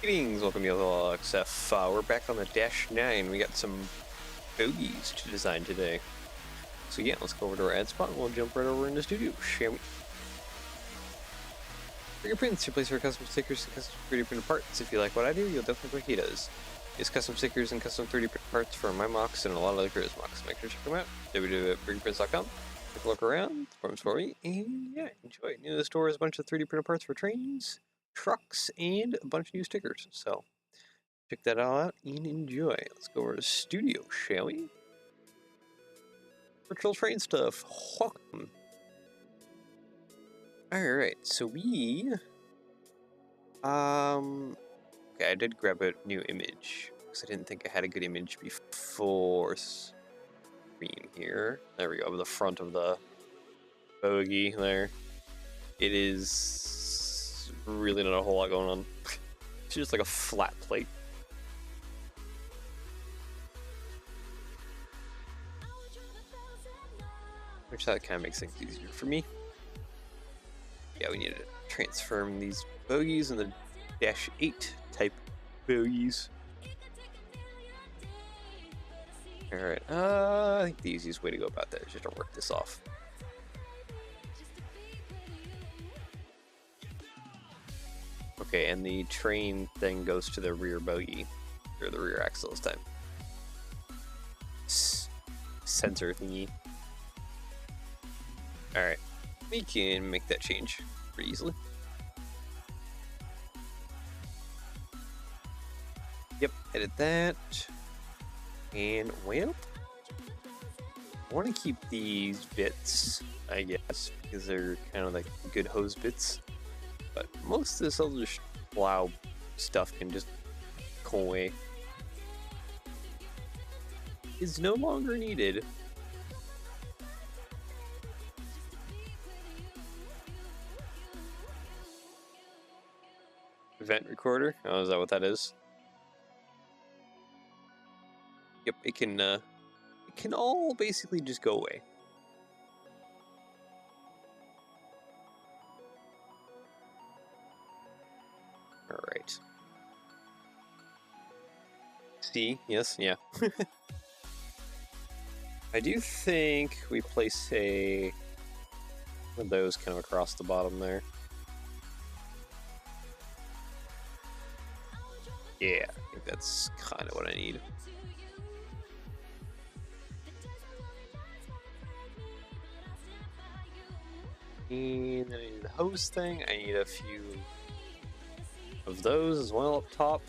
Greetings, welcome to XF. We're back on the Dash 9. We got some bogies to design today. So yeah, let's go over to our ad spot and we'll jump right over in the studio, shall we? For your prints, your place for custom stickers and custom 3D printed parts. If you like what I do, you'll definitely like what he does. It's custom stickers and custom 3D printed parts for my mocks and a lot of other creators' mocks. Make sure to check them out. www.brickprints.com. Take a look around, forms for you, and yeah, enjoy. New to the store is a bunch of 3D printed parts for trains, trucks, and a bunch of new stickers. So check that all out and enjoy. Let's go over to studio, shall we? Virtual train stuff. Welcome. Alright, so we okay, I did grab a new image because I didn't think I had a good image before screen here. There we go, the front of the bogie there. It is really not a whole lot going on. It's just like a flat plate. Which that kind of makes things easier for me. Yeah, we need to transform these bogies into Dash 8 type bogies. Alright, I think the easiest way to go about that is just to work this off. Okay, and the train thing goes to the rear bogie, or the rear axle this time. Sensor thingy. Alright, we can make that change pretty easily. Yep, edit that. And, well, I want to keep these bits, I guess, because they're kind of like good hose bits. But most of this other plow stuff can just go away. Is no longer needed. Event recorder? Oh, is that what that is? Yep, it can all basically just go away. Alright. See? Yes, yeah. I do think we place one of those kind of across the bottom there. Yeah, I think that's kind of what I need. And then I need the hose thing. I need a few of those as well up top.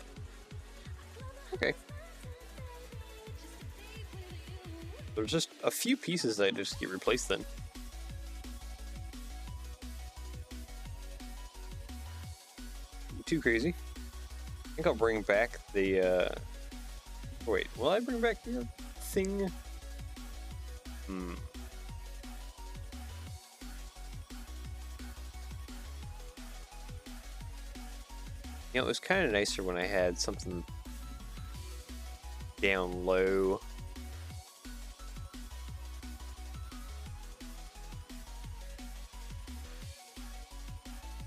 Okay. There's just a few pieces that just get replaced then. Too crazy. I think I'll bring back the, wait, will I bring back the thing? You know, it was kind of nicer when I had something down low.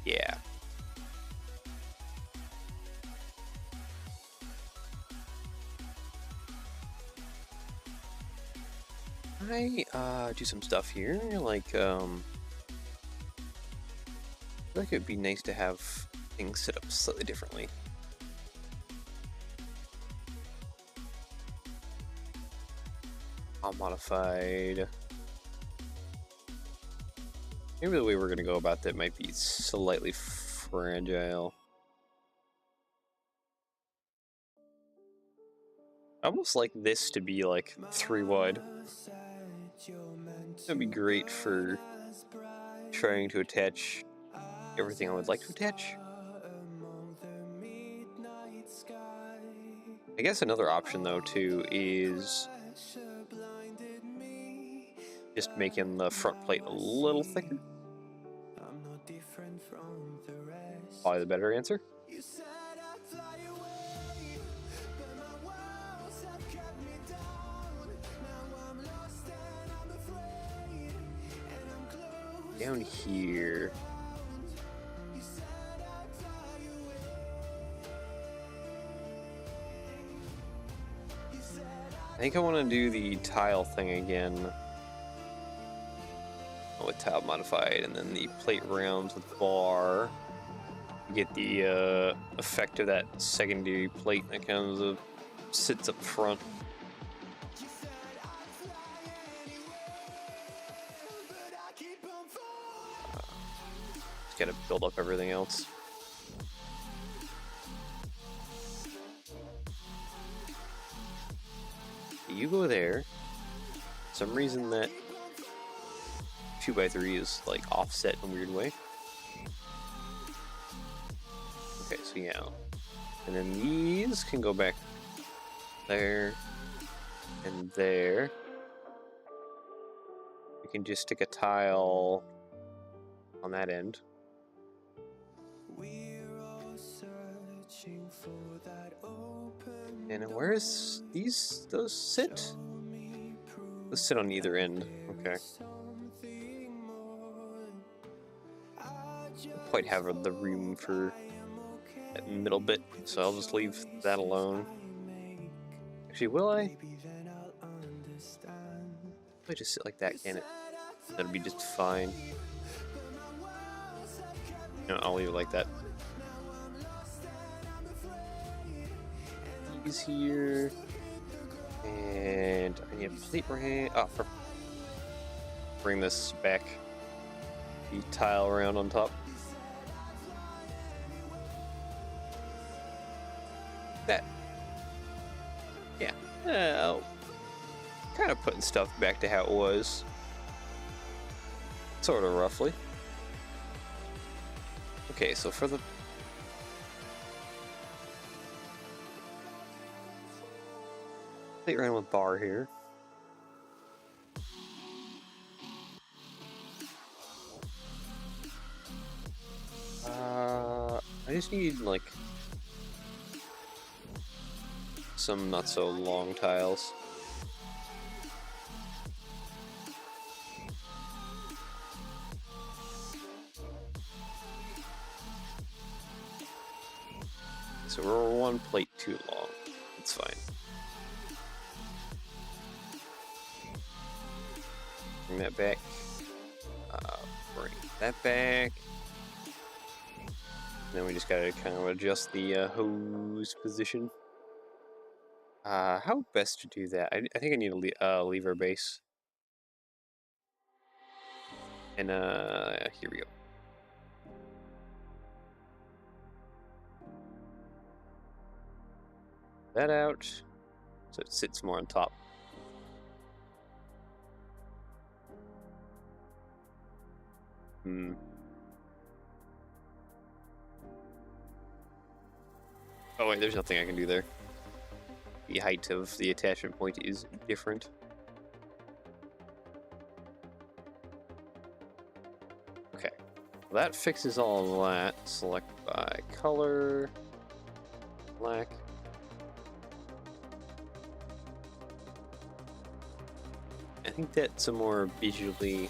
Yeah. I do some stuff here, like, I feel like it'd be nice to have things set up slightly differently. All modified. Maybe the way we're going to go about that might be slightly fragile. I almost like this to be like 3 wide. That'd be great for trying to attach everything I would like to attach. I guess another option though too is just making the front plate a little thicker. Probably the better answer. Down here. I think I want to do the tile thing again. With tile modified, and then the plate rounds with bar. You get the effect of that secondary plate that kind of sits up front. Just gotta build up everything else. You go there. For some reason that 2x3 is like offset in a weird way. Okay, so yeah. And then these can go back there and there. We can just stick a tile on that end. And where's those sit? Those sit on either end. Okay. Don't quite have the room for that middle bit, so I'll just leave that alone. Actually, will I? I just sit like that, can it? That'll be just fine. No, I'll leave it like that. He's here. And I need a plate right. Oh, bring this back. The tile around on top. That. Yeah. Kind of putting stuff back to how it was. Sort of roughly. Okay, so for the plate round with bar here. I just need like some not so long tiles. So we're one plate too long. It's fine. Bring that back. Bring that back. Then we just gotta kind of adjust the hose position. How best to do that? I think I need a lever base. And here we go. That out, so it sits more on top. Oh wait, there's nothing I can do there. The height of the attachment point is different. Okay, well, that fixes all of that. Select by color, black. I think that's a more visually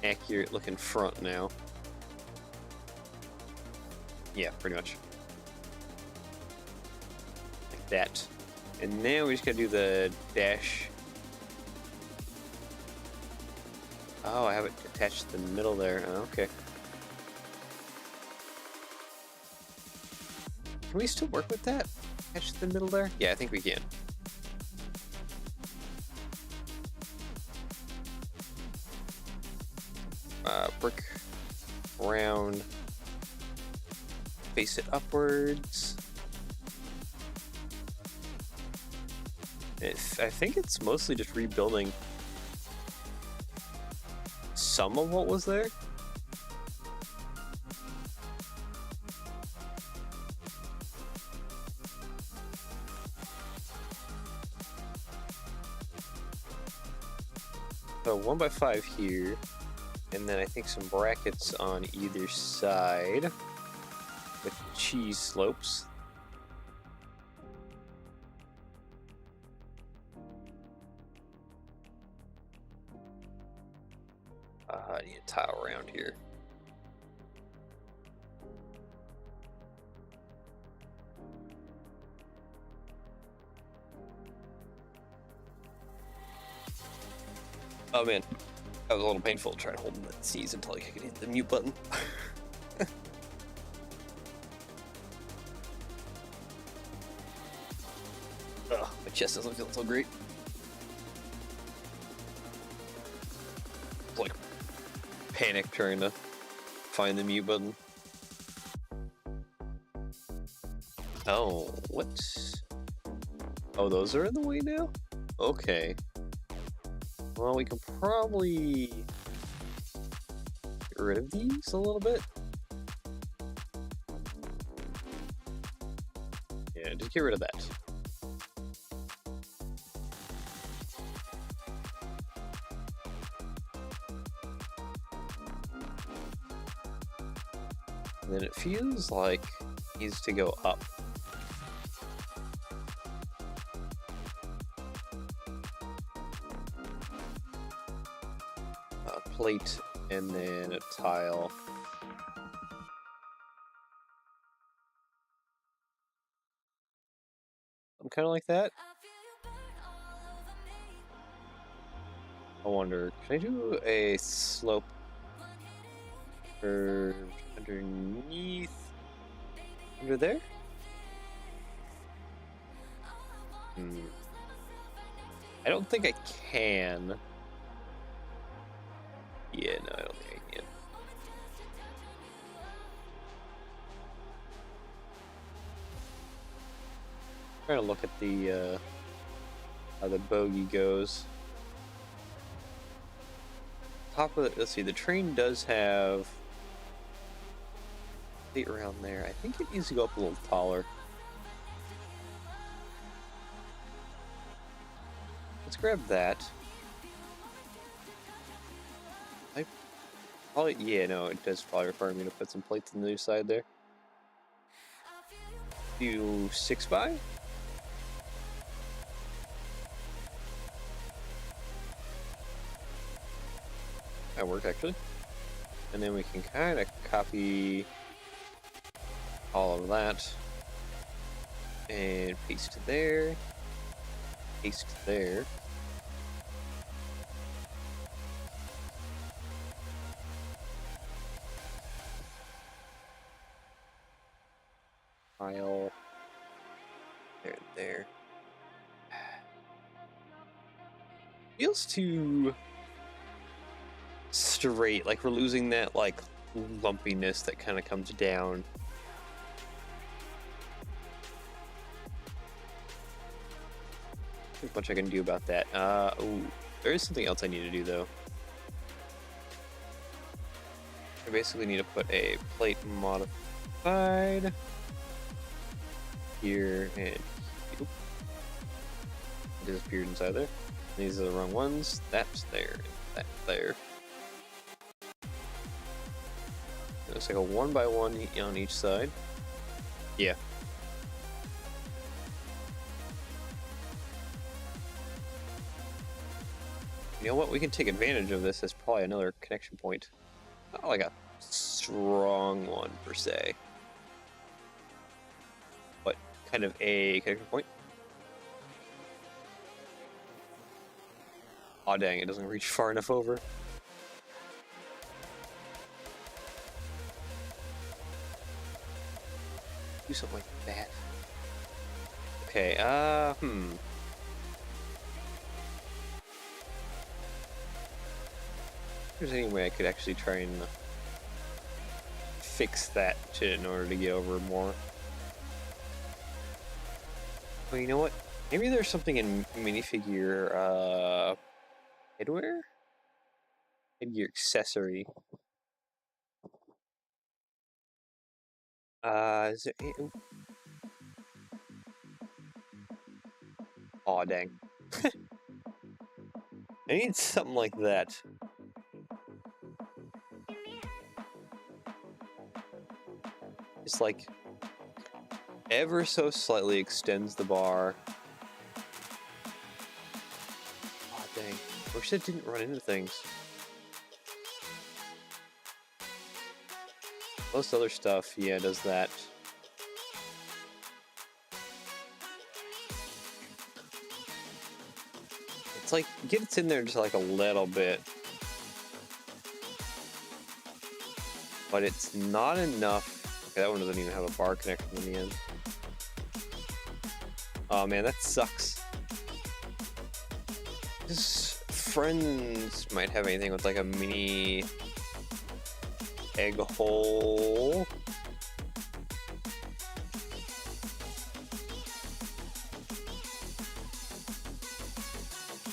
accurate looking front now. Yeah, pretty much. Like that. And now we just gotta do the dash. Oh, I have it attached to the middle there. Oh, okay. Can we still work with that? Attached to the middle there? Yeah, I think we can. Brick round, face it upwards. I think it's mostly just rebuilding some of what was there. So 1x5 here. And then I think some brackets on either side with cheese slopes. I need a tile around here. Oh man, that was a little painful trying to hold the C's until I could hit the mute button. Ugh, my chest doesn't feel so great. It's like panic trying to find the mute button. Oh, what? Oh, those are in the way now? Okay. Well, we can probably get rid of these a little bit. Yeah, just get rid of that. And then it feels like it needs to go up. A plate and then a tile. I'm kind of like that. I wonder, can I do a slope curve underneath? Under there? I don't think I can. Yeah, no, I don't think I can. Trying to look at the how the bogie goes. Top of it, let's see, the train does have around there. I think it needs to go up a little taller. Let's grab that. Probably, yeah, no, it does probably require me to put some plates on the other side there. Do 6x? That worked actually. And then we can kind of copy all of that and paste there, paste there. File there. Feels too straight, like we're losing that like lumpiness that kind of comes down. There's much I can do about that. Ooh, there is something else I need to do though. I basically need to put a plate modified here and oop, disappeared inside there. These are the wrong ones. That's there. That's there. It looks like a 1x1 on each side. Yeah. You know what? We can take advantage of this as probably another connection point. Not like a strong one per se, but kind of a connection point. Aw, dang, it doesn't reach far enough over. Do something like that. Okay, If there's any way I could actually try and fix that shit in order to get over more. Well, you know what? Maybe there's something in minifigure, headwear? Headgear accessory. Is it? Aw, dang. I need something like that. It's like ever so slightly extends the bar. Aw, dang. Wish it didn't run into things. Most other stuff, yeah, does that. It's like, gets in there just like a little bit. But it's not enough. Okay, that one doesn't even have a bar connection in the end. Oh man, that sucks. His friends might have anything with like a mini egg hole.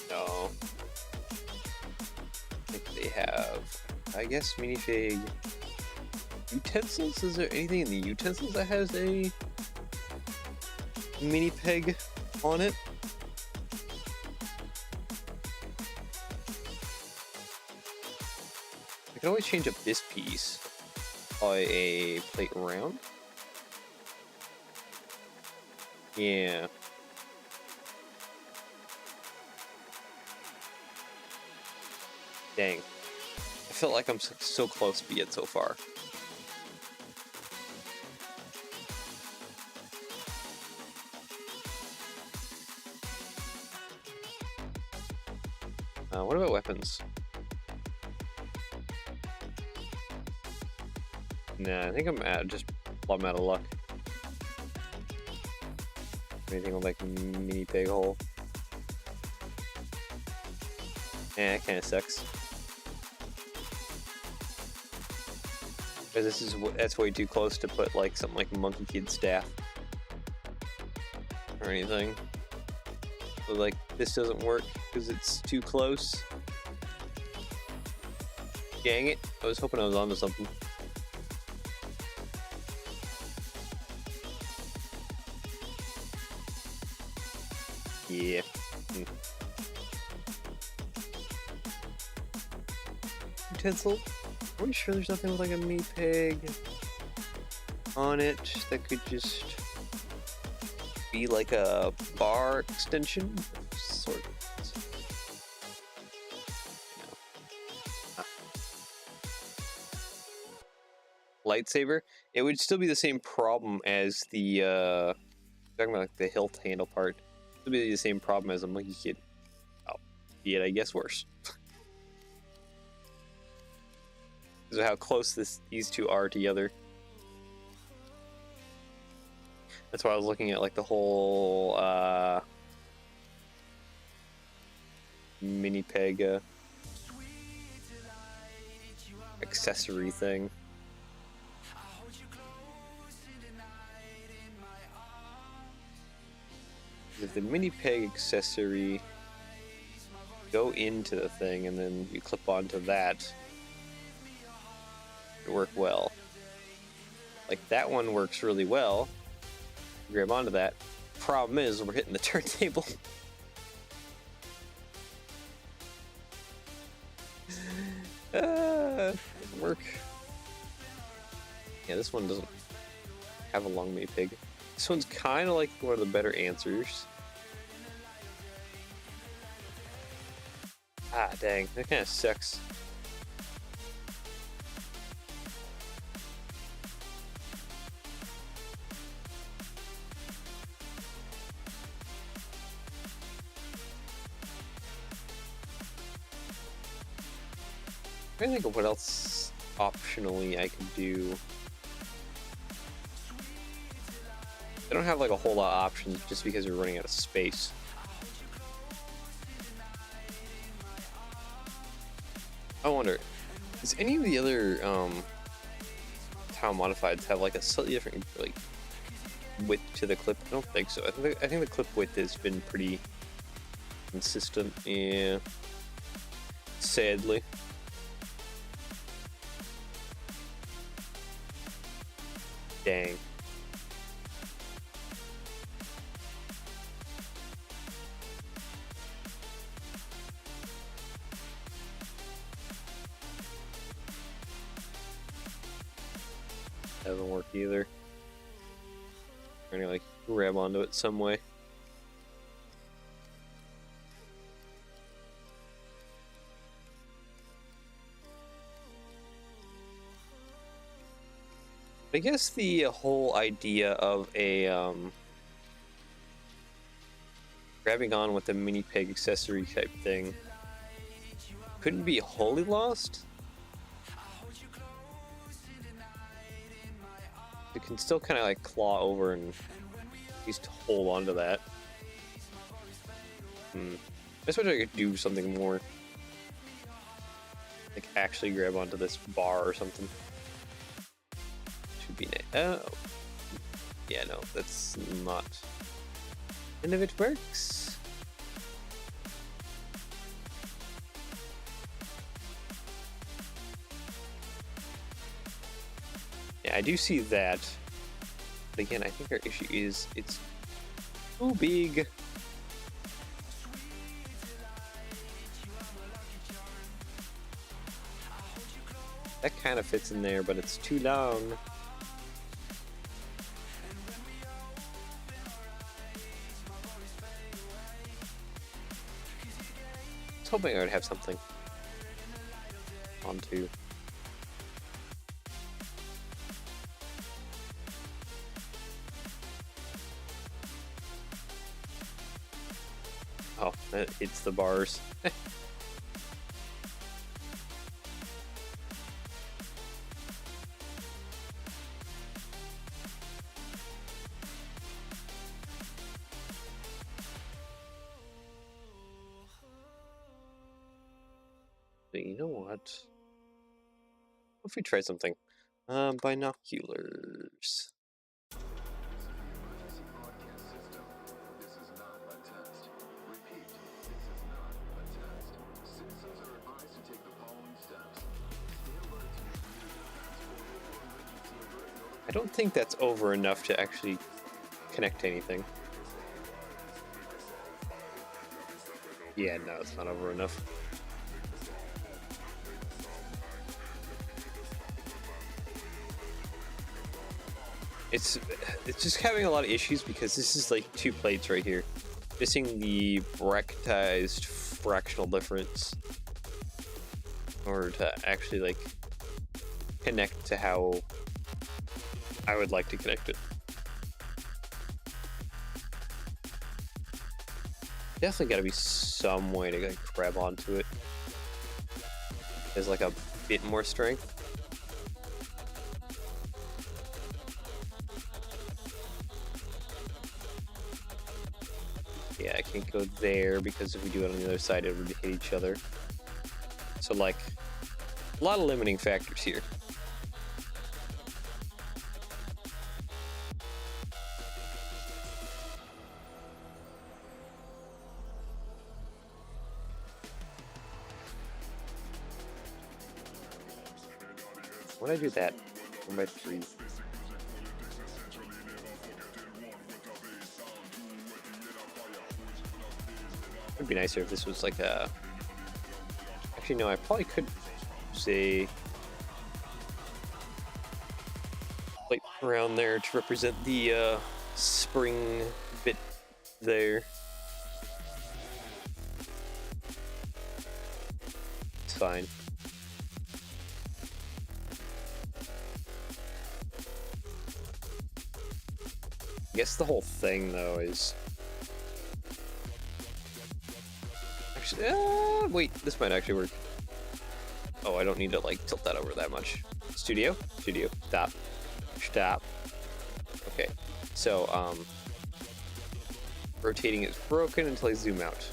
No. I think they have, I guess, minifig utensils? Is there anything in the utensils that has a mini peg on it? I can always change up this piece by a plate round. Yeah. Dang. I feel like I'm so close, but yet so far. What about weapons? Nah, I think I'm plumb out of luck. Anything with like mini peg hole? Eh, it kind of sucks. Because that's way too close to put like something like Monkey Kid staff or anything. So like this doesn't work because it's too close. Dang it! I was hoping I was onto something. Yeah. Utensil? Are we sure there's nothing with like a mini peg on it that could just be like a bar extension? Sort of. Lightsaber? It would still be the same problem as the talking about like the hilt handle part. It would be the same problem as a Monkey Kid. Oh, yet I guess worse. Because of how close these two are together. That's why I was looking at like the whole mini peg accessory thing. If the mini peg accessory go into the thing and then you clip onto that, it work well. Like that one works really well. Grab onto that. Problem is we're hitting the turntable. Doesn't work. Yeah, this one doesn't have a long mini peg. This one's kind of like one of the better answers. Ah, dang, that kind of sucks. I'm trying to think of what else optionally I could do. I don't have like a whole lot of options just because we're running out of space. I wonder, does any of the other town modifieds have like a slightly different like width to the clip? I don't think so. I think the clip width has been pretty consistent. Yeah, sadly. Dang. Doesn't work either. I'm gonna like grab onto it some way. I guess the whole idea of a grabbing on with the mini peg accessory type thing couldn't be wholly lost. You can still kind of like claw over and at least hold on to that. I just wish I could do something more. Like actually grab onto this bar or something. Should be nice. Oh. Yeah, no, that's not. And if it works. Yeah, I do see that. But again, I think our issue is it's too big. That kind of fits in there, but it's too long. I was hoping I would have something onto. Oh, it's the bars. You know what? What if we try something? Binoculars. I don't think that's over enough to actually connect to anything. Yeah, no, it's not over enough. It's just having a lot of issues because this is like two plates right here. Missing the bracketized fractional difference in order to actually like connect to how I would like to connect it. Definitely got to be some way to like grab onto it. There's like a bit more strength. Yeah, I can't go there because if we do it on the other side, it would hit each other. So like, a lot of limiting factors here. When I do that, 1x3. It'd be nicer if this was like a. Actually, no, I probably could say like around there to represent the spring bit there. It's fine. I guess the whole thing though is actually wait, this might actually work. Oh, I don't need to like tilt that over that much. Studio, stop. Okay, so rotating is broken until I zoom out.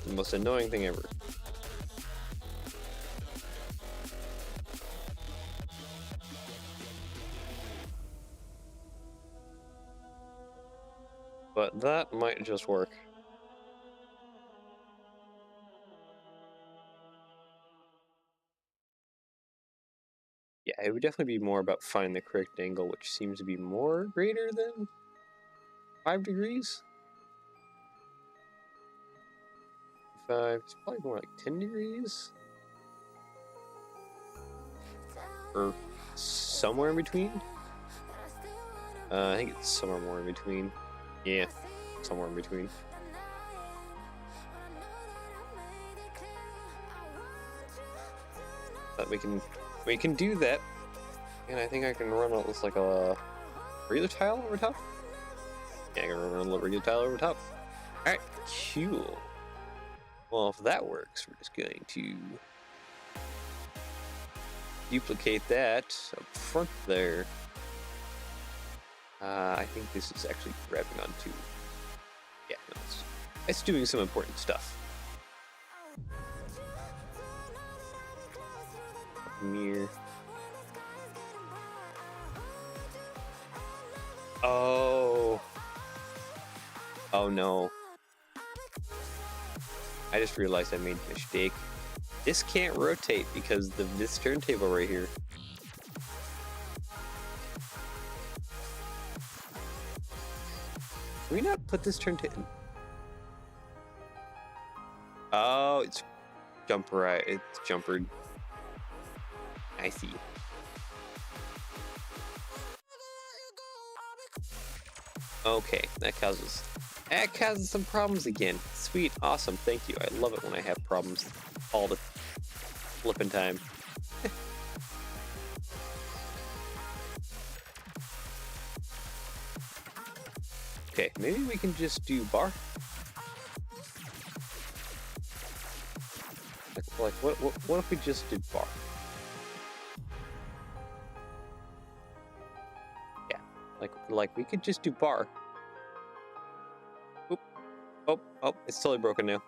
The most annoying thing ever. But that might just work. Yeah, it would definitely be more about finding the correct angle, which seems to be more greater than 5 degrees. 5, it's probably more like 10 degrees. Or somewhere in between. I think it's somewhere more in between. Yeah, somewhere in between. But we can do that, and I think I can run it with like a regular tile over top. Yeah, I can run a regular tile over top. All right. Cool. Well, if that works, we're just going to duplicate that up front there. I think this is actually grabbing onto. Yeah, no, it's doing some important stuff. Near. Oh. Oh no. I just realized I made a mistake. This can't rotate because of this turntable right here. Can we not put this turntable? Oh, it's jumper. It's jumpered. I see. Okay, that causes some problems again. Sweet, awesome, thank you. I love it when I have problems all the flipping time. Okay, maybe we can just do bar. Like what if we just did bar? Yeah, like we could just do bar. Oop. Oh, it's totally broken now.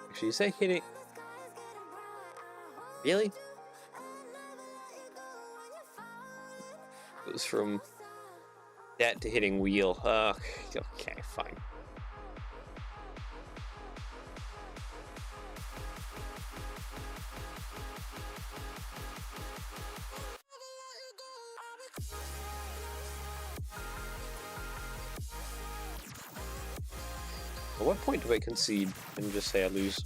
Actually, you say hitting? Really? It was from that to hitting wheel. Okay, fine. At what point do I concede and just say I lose?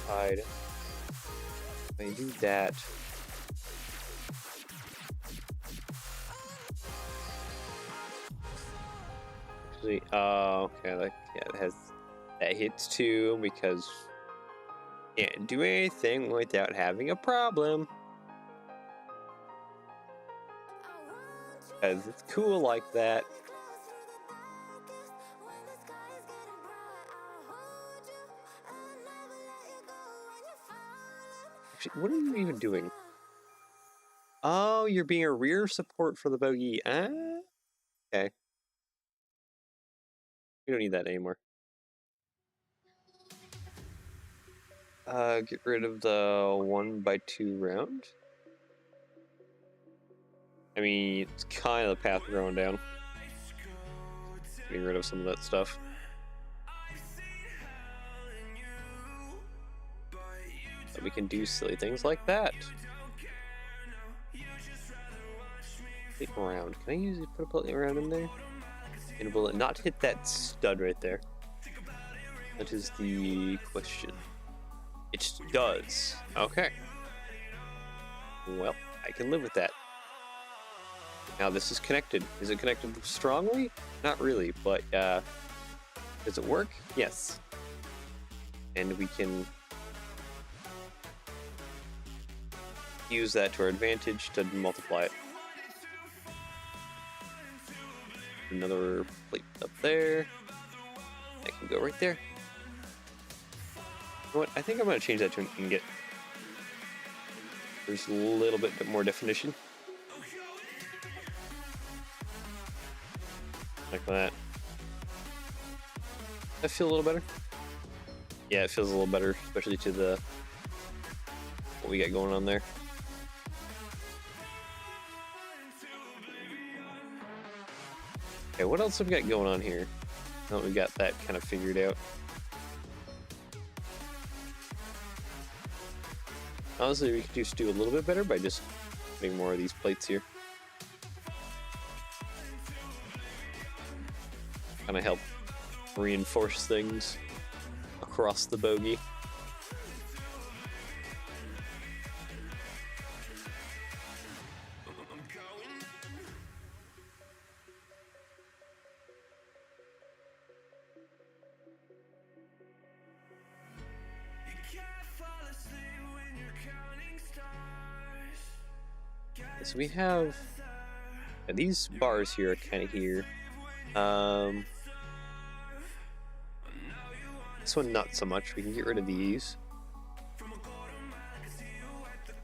Hide. If I do that. Actually, okay, like yeah, that hits 2 because can't do anything without having a problem. Because it's cool like that. Actually, what are you even doing? Oh, you're being a rear support for the bogie. Okay. We don't need that anymore. Get rid of the 1x2 round. I mean, it's kind of the path we're going down. Getting rid of some of that stuff. But we can do silly things like that. Plate round. Can I use it? Put a plate round in there? And will it not hit that stud right there? That is the question. It does. Okay. Well, I can live with that. Now this is connected. Is it connected strongly? Not really, but does it work? Yes. And we can use that to our advantage to multiply it. Another plate up there. That can go right there. You know what? I think I'm going to change that to an ingot. There's a little bit more definition. Like that. Does that feel a little better? Yeah, it feels a little better, especially to the what we got going on there. Okay, what else have we got going on here? Now that we got that kind of figured out. Honestly, we could just do a little bit better by just putting more of these plates here. Kind of help reinforce things across the bogie. So we have these bars here are kind of here. This one not so much. We can get rid of these.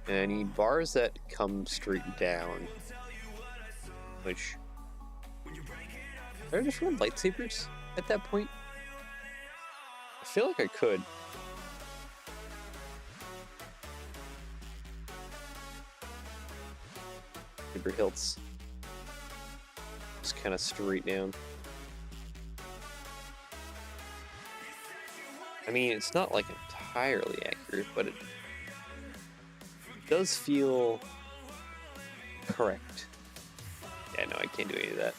And I need bars that come straight down. Which are just run lightsabers at that point? I feel like I could. Saber hilts. Just kind of straight down. I mean, it's not like entirely accurate, but it does feel correct. Yeah, no, I can't do any of that.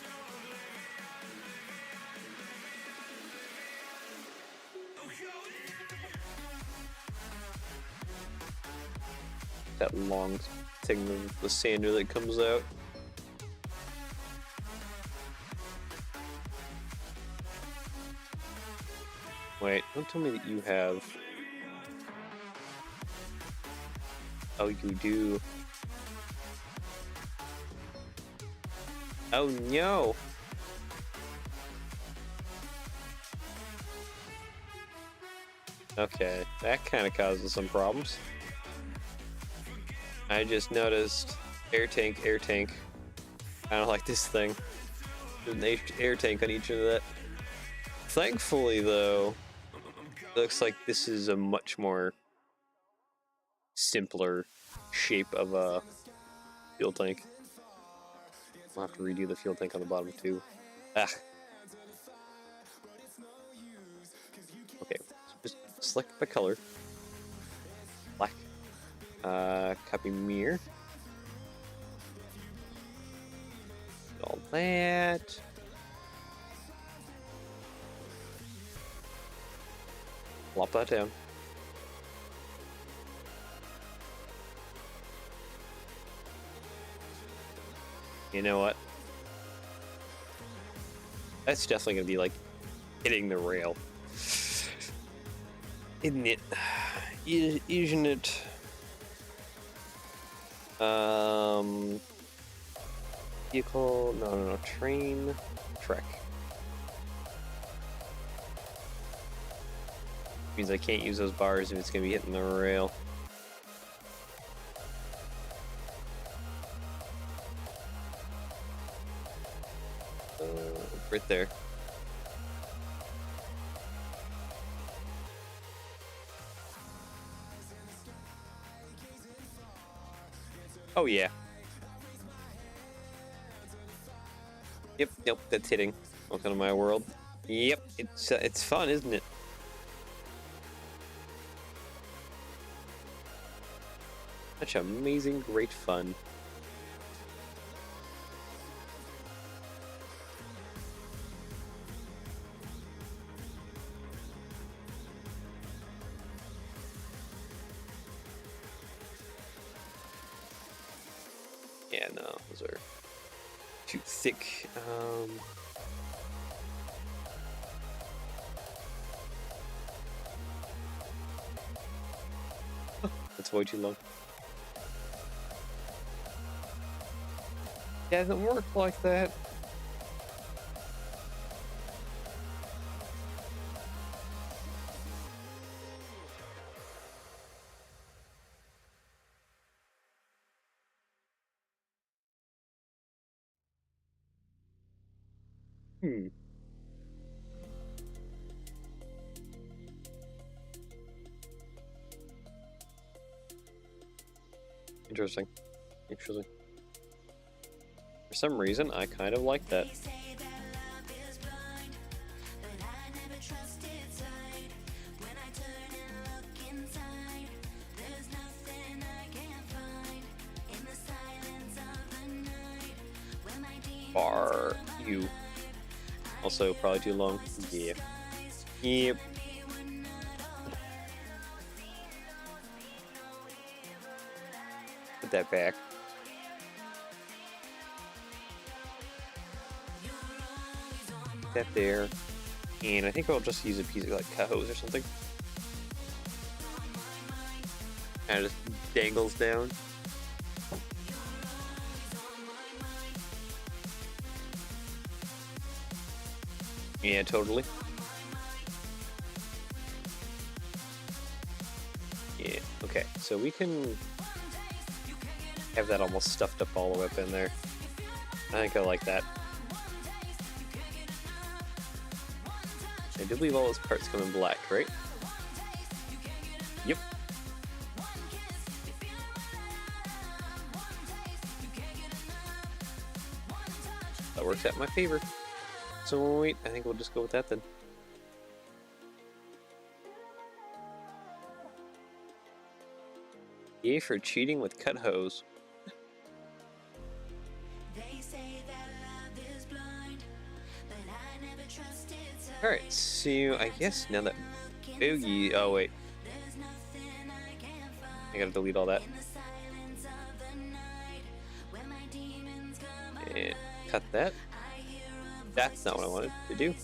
That long thing of the sander that comes out. Wait, don't tell me that you have... Oh, you do. Oh no! Okay, that kind of causes some problems. I just noticed air tank. I don't like this thing. There's an air tank on each of that. Thankfully, though, it looks like this is a much more simpler shape of a fuel tank. We'll have to redo the fuel tank on the bottom too. Ah. Okay, so just select the color. Black. Copy mirror. All that. Plop that down. You know what? That's definitely gonna be like hitting the rail. Isn't it? Isn't it? Vehicle, no, train, trek. Means I can't use those bars if it's gonna be hitting the rail. Right there. Oh yeah. Yep, nope, that's hitting. Welcome to my world. Yep, it's fun, isn't it? Such amazing, great fun. Yeah, no, those are too thick. That's way too long. It doesn't work like that. Interesting. Actually. For some reason, I kind of like that. Bar you. Also, probably too long. Yeah. Yep. Put that back. Put that there. And I think I'll just use a piece of like cut hose or something. Kind of just dangles down. Yeah, totally. Yeah, okay, so we can have that almost stuffed up all the way up in there. I think I like that. I do believe all those parts come in black, right? Yep. That works out in my favor. So wait, I think we'll just go with that then. Yay for cheating with cut hose. Alright, so I guess now that bogie... Oh wait. I gotta delete all that. And cut that. That's not what I wanted to do.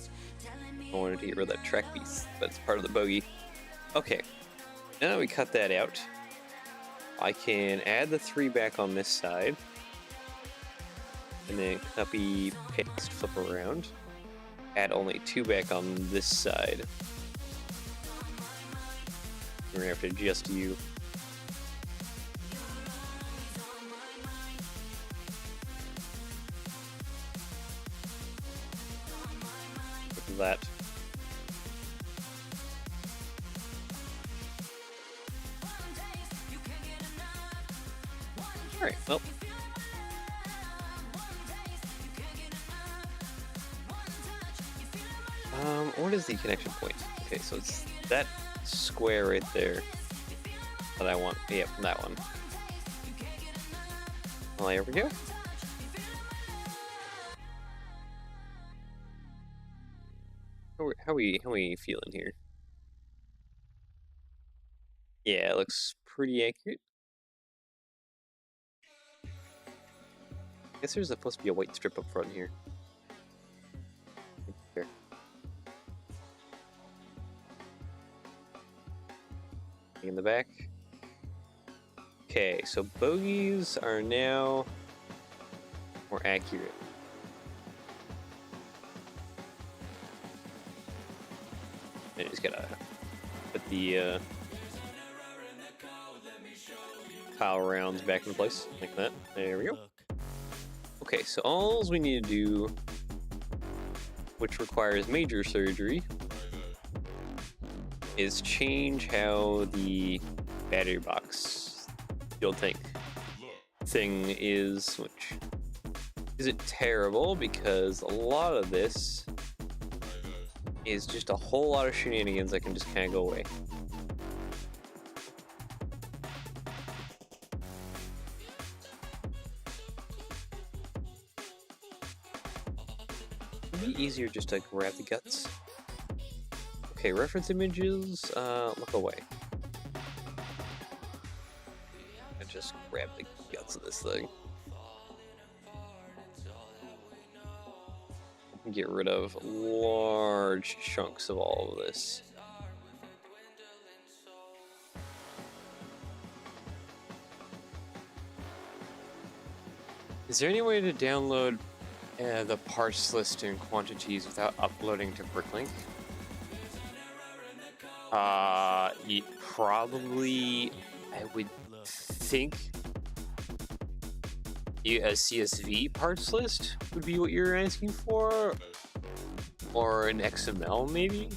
I wanted to get rid of that track piece, but it's part of the bogie. Okay, now that we cut that out, I can add the 3 back on this side, and then copy, paste, flip around, add only 2 back on this side. We're gonna have to adjust you. Look at that. Alright, well. What is the connection point? Okay, so it's that square right there that I want. Yep, that one. Well, there we go. How we feeling here? Yeah, it looks pretty accurate. I guess there's supposed to be a white strip up front here. There. In the back. Okay, so bogies are now more accurate. I just gotta put the tile rounds back into place like that. There we go. Okay, so all we need to do, which requires major surgery, is change how the battery box fuel tank thing is, which isn't terrible because a lot of this is just a whole lot of shenanigans that can just kind of go away. It'd be easier just to grab the guts. Okay, reference images, look away. And just grab the guts of this thing. Get rid of large chunks of all of this. Is there any way to download the parts list and quantities without uploading to Bricklink? Probably, I would think a CSV parts list would be what you're asking for, or an XML maybe?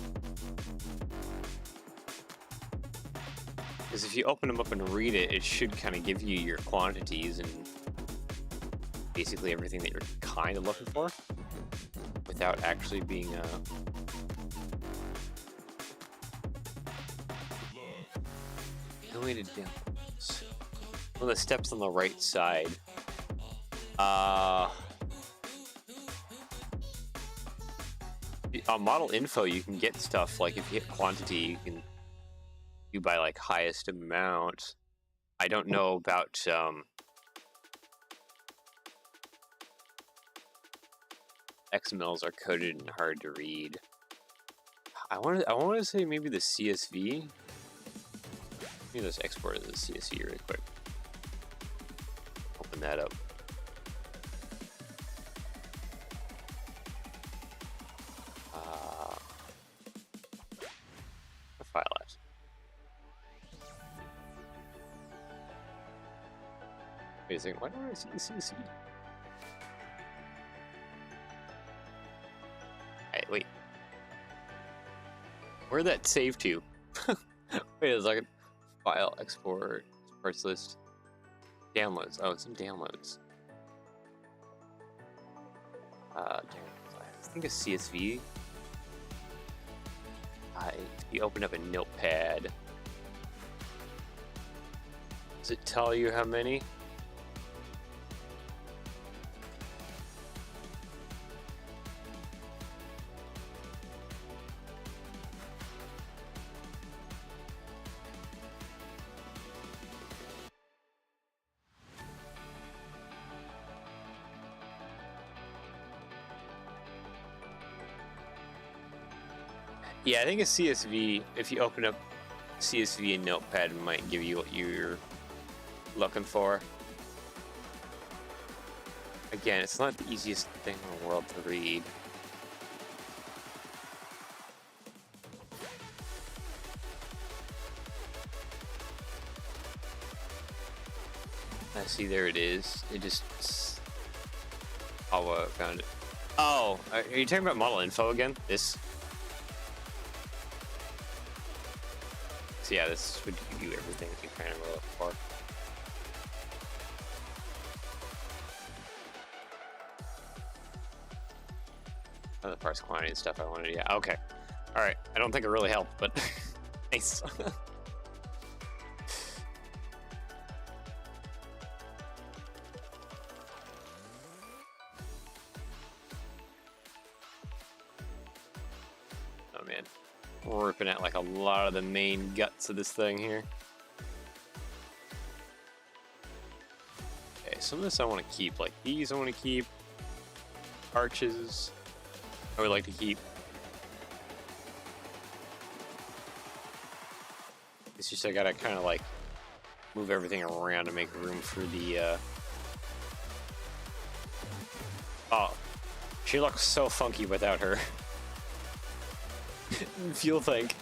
Because if you open them up and read it, it should kind of give you your quantities and basically everything that you're kind of looking for without actually being no way to download this. One of the steps on the right side. On model info, you can get stuff like if you hit quantity, you can do by like highest amount. I don't know about XMLs are coded and hard to read. I want to say maybe the CSV. Maybe let's export it as a CSV really quick. Open that up. Wait a second, why don't I see the CSV? Alright, wait. Where'd that save to? Wait a second. File, export, parts list, downloads. Oh, it's in downloads. I think a CSV. If you open up a notepad, does it tell you how many? Yeah, I think a CSV, if you open up CSV in Notepad, it might give you what you're looking for. Again, it's not the easiest thing in the world to read. I see, there it is. It just... Oh, found it. Oh, are you talking about model info again? This? So yeah, this would give you everything you kind of look for. Oh, the parts quantity and stuff I wanted, yeah, okay. Alright, I don't think it really helped, but nice. Oh man, we're ripping out like a lot of the main guts of this thing here. Okay, some of this I want to keep, like these I want to keep. Arches I would like to keep. It's just I gotta kind of like move everything around to make room for the Oh, she looks so funky without her fuel tank,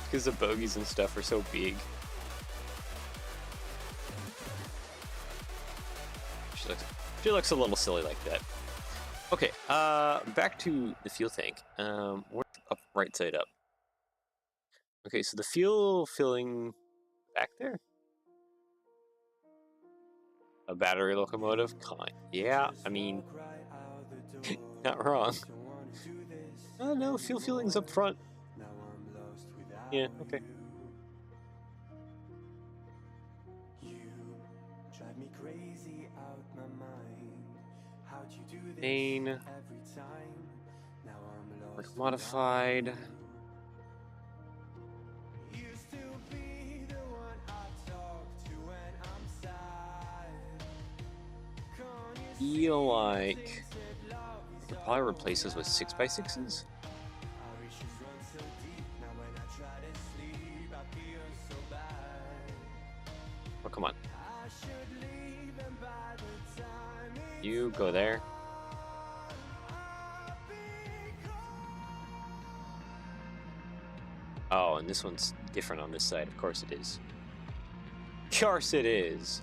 because the bogies and stuff are so big. She looks a little silly like that. Okay, back to the fuel tank. We're up right side up. Okay, so the fuel filling back there. A battery locomotive? Yeah, I mean, not wrong. Oh no, fuel filling's up front. Yeah, okay. Main. Like modified. Feel like I could probably replace this with 6x6s. Oh, come on. You go there. Oh, and this one's different on this side. Of course it is. Of course it is.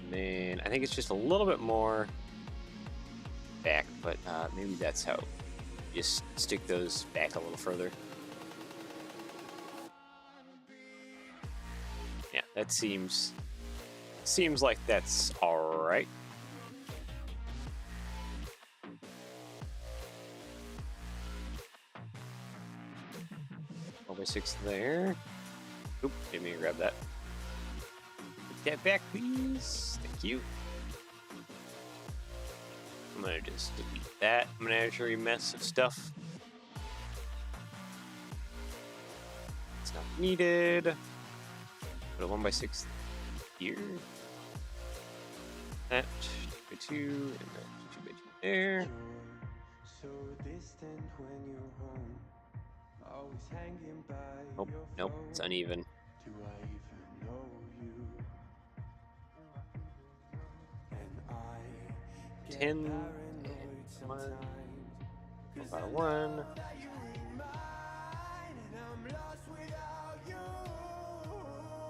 Man, I think it's just a little bit more back, but maybe that's how. Just stick those back a little further. Yeah, that seems like that's all right. Over 6 there. Oop, didn't mean to grab that. Put that back, please. Thank you. I'm gonna just delete that menagerie mess of stuff. It's not needed. Put a 1x6 here. That 2x2 and that 2x2 there. Oh, nope, it's uneven. 10 and 1 by 1.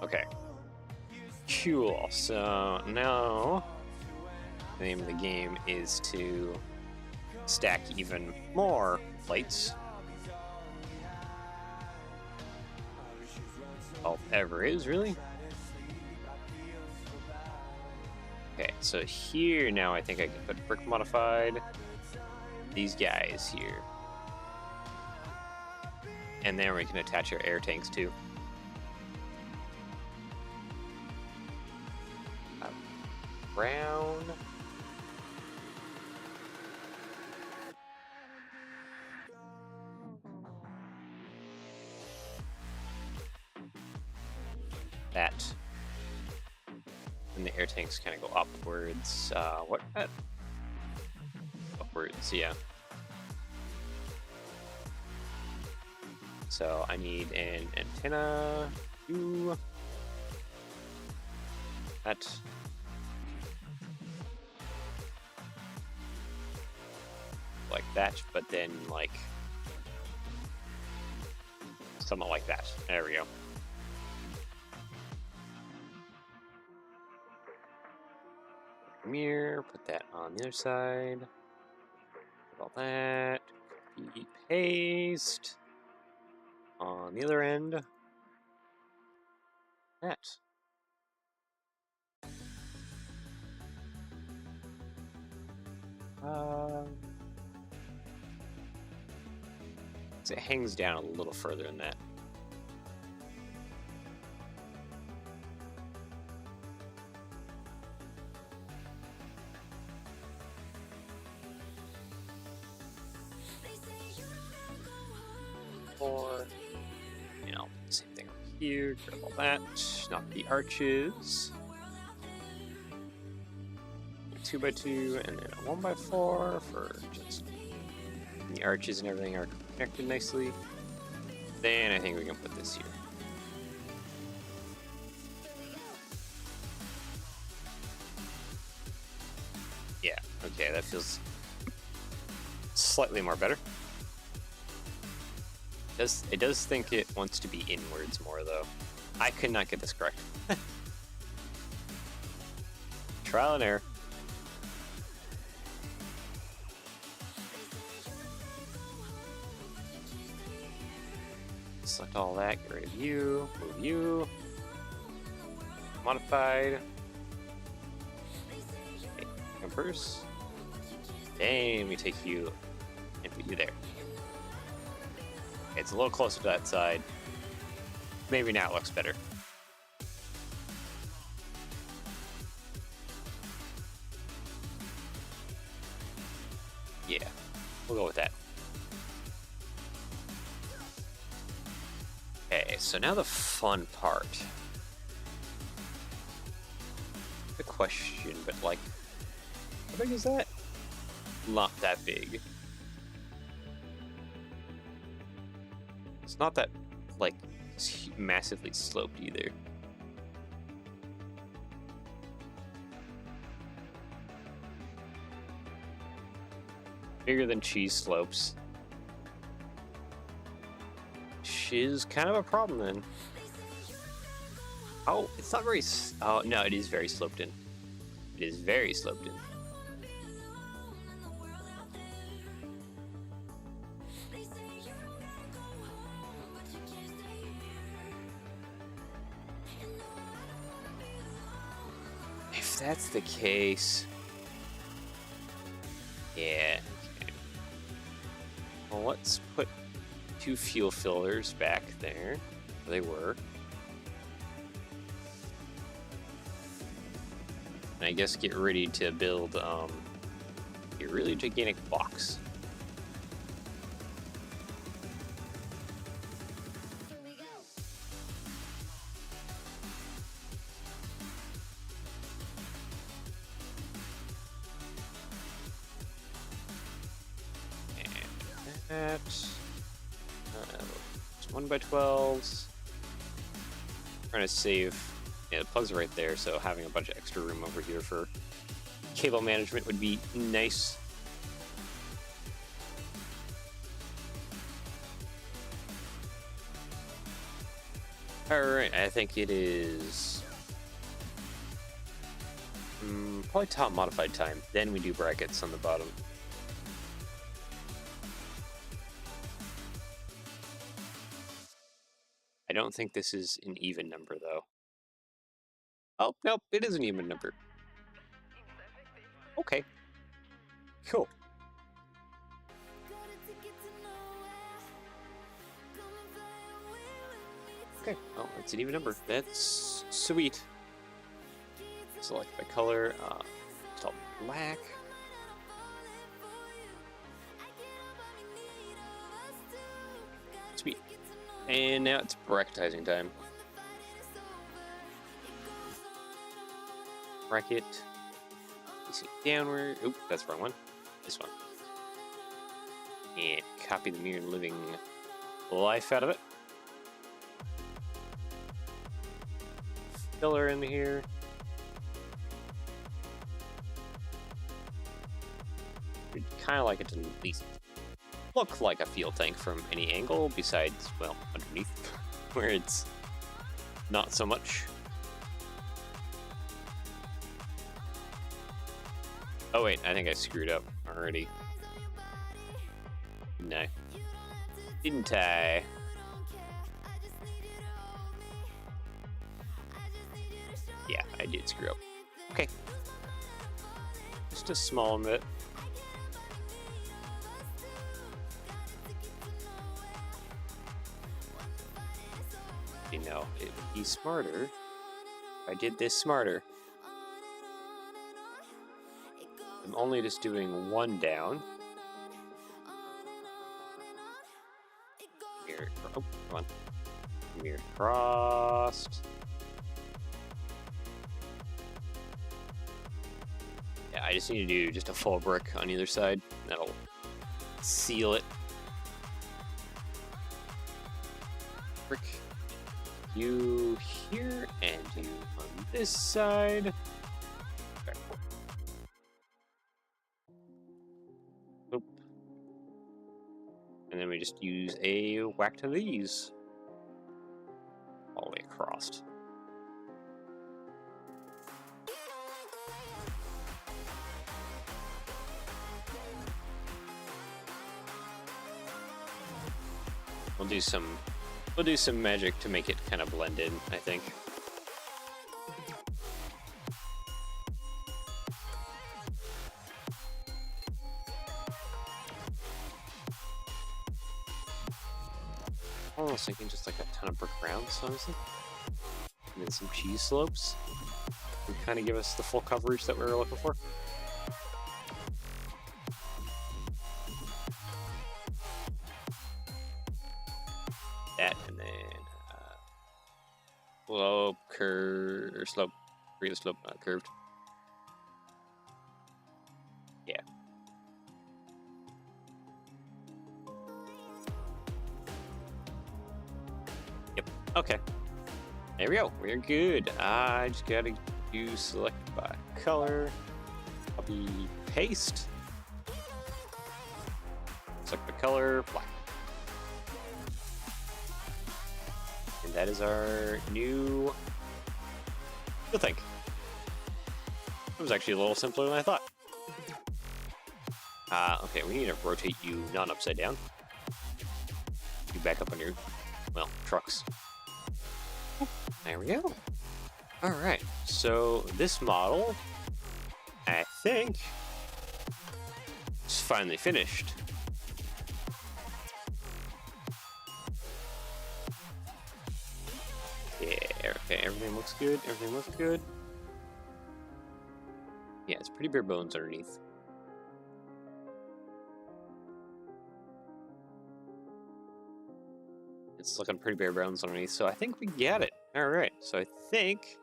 Okay. Cool. So now the name of the game is to stack even more plates. All ever is, really. Okay, so here now I think I can put brick modified. These guys here. And then we can attach our air tanks too. Brown. That. And the air tanks kind of go upwards. What? Upwards, yeah. So I need an antenna. Ooh. That. Like that, but then like something like that. There we go. Come here, put that on the other side. Put all that. Copy, paste. On the other end. That. So it hangs down a little further than that. Or, you know, same thing over here. Grab all that. Knock the arches. 2x2 and then a 1x4 for just the arches and everything are connected nicely. Then I think we can put this here. Yeah, okay, that feels slightly more better. It does think it wants to be inwards more though. I could not get this correct. Trial and error. Select all that, get rid of you, move you. Modified. Okay, jumpers. And we take you and put you there. Okay, it's a little closer to that side. Maybe now it looks better. Yeah, we'll go with that. Okay, so now the fun part. The question, but like, how big is that? Not that big. It's not that, like, massively sloped either. Bigger than cheese slopes. Is kind of a problem then. Oh, it's not very. Oh no, it is very sloped in. It is very sloped in. If that's the case, yeah. Okay. Well, let's put 2 fuel fillers back there. They were. And I guess get ready to build a really gigantic box. And that. 1x12s. Trying to save. Yeah, the plugs are right there, so having a bunch of extra room over here for cable management would be nice. Alright, I think it is probably top modified time. Then we do brackets on the bottom. I don't think this is an even number, though. Oh, nope, it is an even number. Okay. Cool. Okay, well, it's an even number. That's sweet. Select by color. It's all black. Sweet. And now it's bracketizing time. Bracket. Facing downward. Oop, that's the wrong one. This one. And copy the mere living life out of it. Filler in here. I'd kind of like it to at least look like a fuel tank from any angle besides, well, underneath, where it's not so much. Oh wait, I think I screwed up already. No. Didn't I? Yeah, I did screw up. Okay. Just a small bit. You know, it would be smarter if I did this smarter. I'm only just doing one down. Mirror, oh, come on. Mirror crossed. Yeah, I just need to do just a full brick on either side. That'll seal it. Brick. You here and you on this side. Okay. Oop. And then we just use a whack to these all the way across. We'll do some magic to make it kind of blend in, I think. Almost thinking just like a ton of brick rounds, honestly. And then some cheese slopes would kind of give us the full coverage that we were looking for. That, and then slope, curve, or slope, regular slope, not curved. Yeah. Yep, okay. There we go, we're good. I just gotta do select by color, copy, paste. Select the color, black. And that is our new fuel tank. It was actually a little simpler than I thought. Okay, we need to rotate you not upside down. You back up on your, well, trucks. There we go. Alright, so this model, I think, is finally finished. Yeah, okay, everything looks good, everything looks good. Yeah, it's pretty bare bones underneath. It's looking pretty bare bones underneath, so I think we get it. Alright, so I think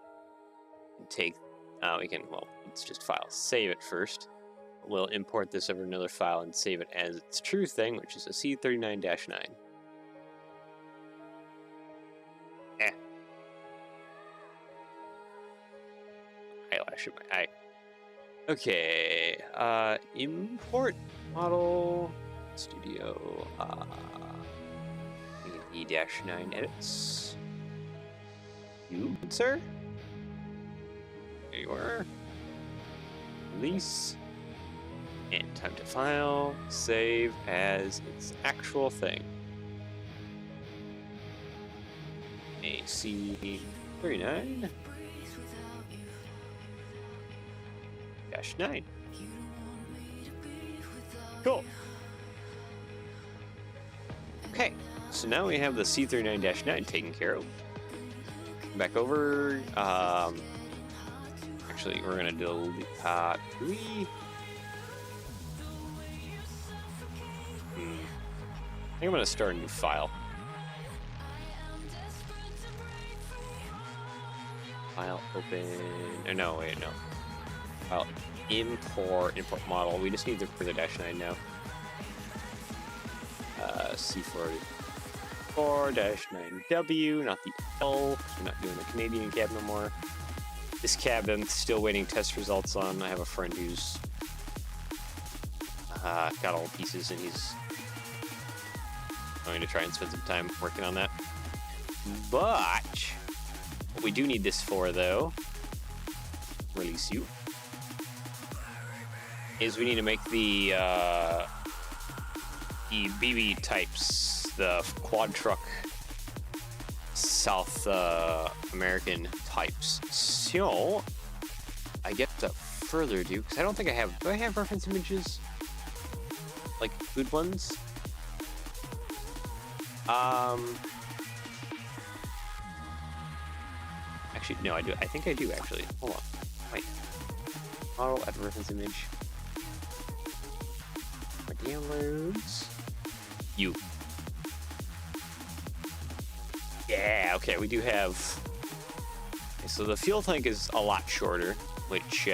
take, we can, well, let's just file save it first. We'll import this over another file and save it as its true thing, which is a C39-9. Eyelash in my eye. Okay, import model studio, E-9 edits. You, sir? There you are. Release. And time to file. Save as its actual thing. AC39 -9. Cool. Okay, so now we have the C39-9 taken care of. Back over. Actually, we're gonna delete. Do we? I think I'm gonna start a new file. File open. No, wait, no. File import model. We just need the for the -9 now. C44-9W, not the L. We're not doing the Canadian cab no more. This cab I'm still waiting test results on. I have a friend who's got all the pieces and he's going to try and spend some time working on that. But what we do need this for, though, release you, is we need to make the BB types, the quad truck South American types. So I get to further ado, because I don't think I have. Do I have reference images? Like good ones? Actually, no, I do. I think I do, actually. Hold on. Wait. Model at reference image. My downloads. You. Yeah, okay, we do have... Okay, so the fuel tank is a lot shorter, which, we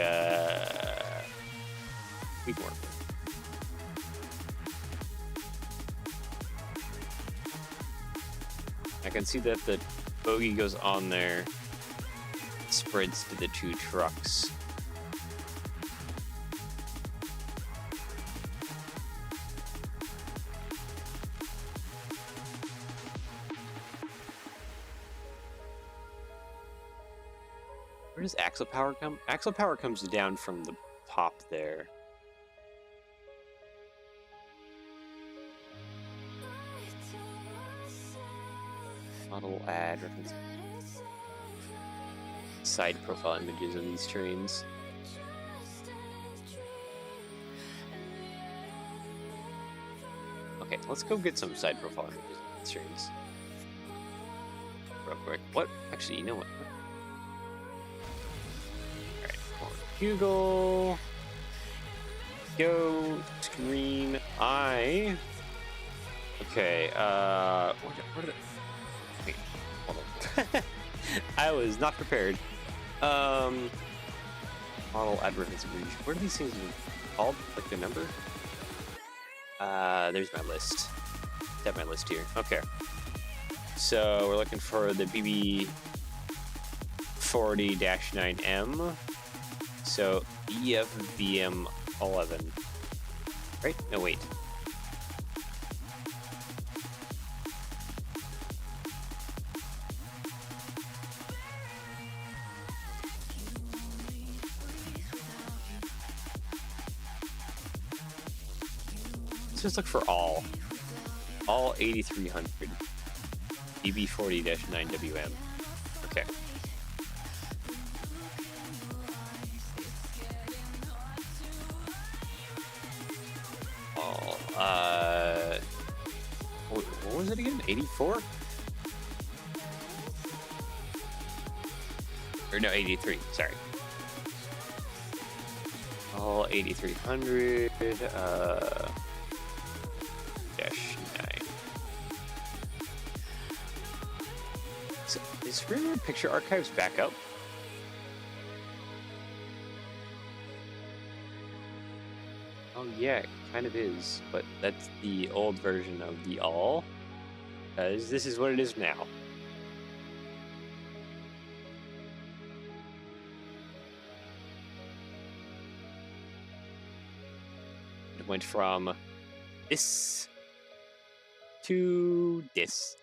can work with. I can see that the bogie goes on there, spreads to the two trucks. Where does axle power come? Axle power comes down from the top there. Model add reference. Side profile images of these trains. Okay, let's go get some side profile images of these trains. Real quick. What? Actually, you know what? Google, go, screen, okay, what are the, wait, hold on. I was not prepared. Model add reference image. What are these things called? Like the number? There's my list. Got my list here. Okay. So we're looking for the BB40-9M. So EFBM 11, right? No, wait. Let's just look for all 8300 BB40-9WM. Okay. What was it again? 84? Or no, 83, sorry. All 8300, -9. So, is Rear Picture Archives back up? Oh yeah, it kind of is, but that's the old version of the all, because this is what it is now. It went from this to this.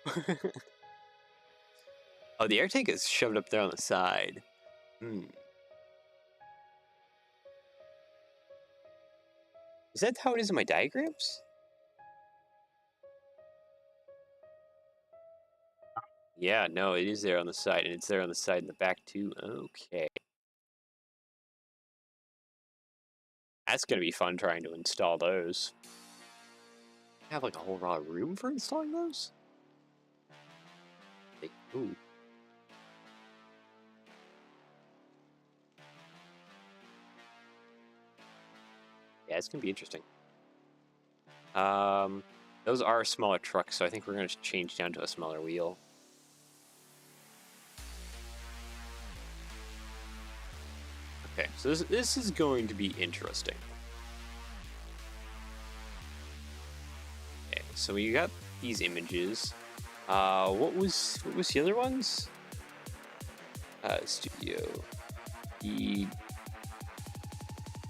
Oh, the air tank is shoved up there on the side. Hmm. Is that how it is in my diagrams? Yeah, no, it is there on the side, and it's there on the side and the back too. Okay. That's gonna be fun trying to install those. Have like a whole raw room for installing those? Like, ooh. Yeah, it's gonna be interesting. Those are smaller trucks, so I think we're gonna change down to a smaller wheel. Okay, so this is going to be interesting. Okay, so we got these images. What was the other ones? Studio. The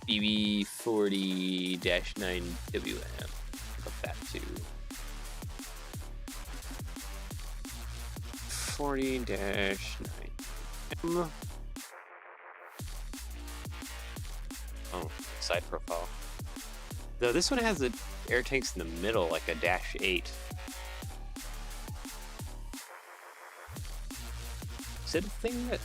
BB40-9WM. Look up that too. 40-9M. Oh, side profile. Though this one has the air tanks in the middle, like a -8. Is it a thing that...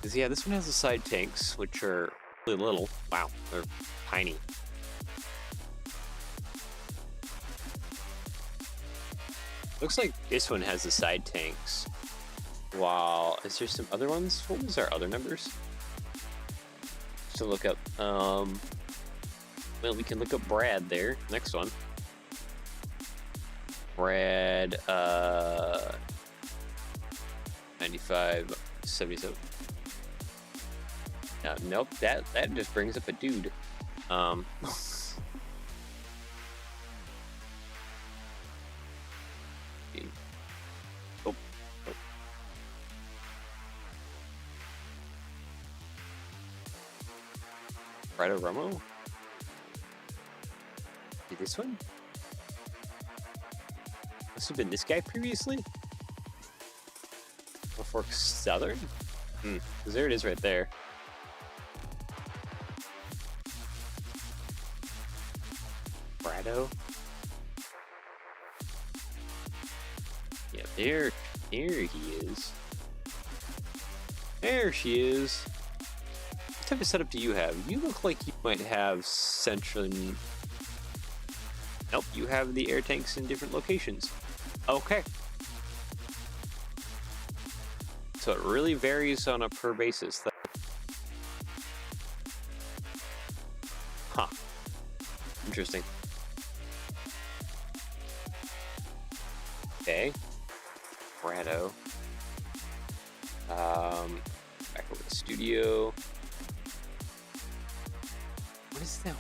Because yeah, this one has the side tanks, which are really little. Wow, they're tiny. Looks like this one has the side tanks. Wow, is there some other ones? What was our other numbers? Just to look up. Well, we can look up Brad there. Next one. Brad, 95, 77. Nope, that just brings up a dude. Oh. Fredo Romo? Did this one? Must have been this guy previously? Before Southern? Because there it is right there. Fredo? Yeah, there he is. There she is. What type of setup do you have? You look like you might have central... Nope, you have the air tanks in different locations. Okay. So it really varies on a per basis. Huh. Interesting. Okay. Brado. Back over to the studio. What is that?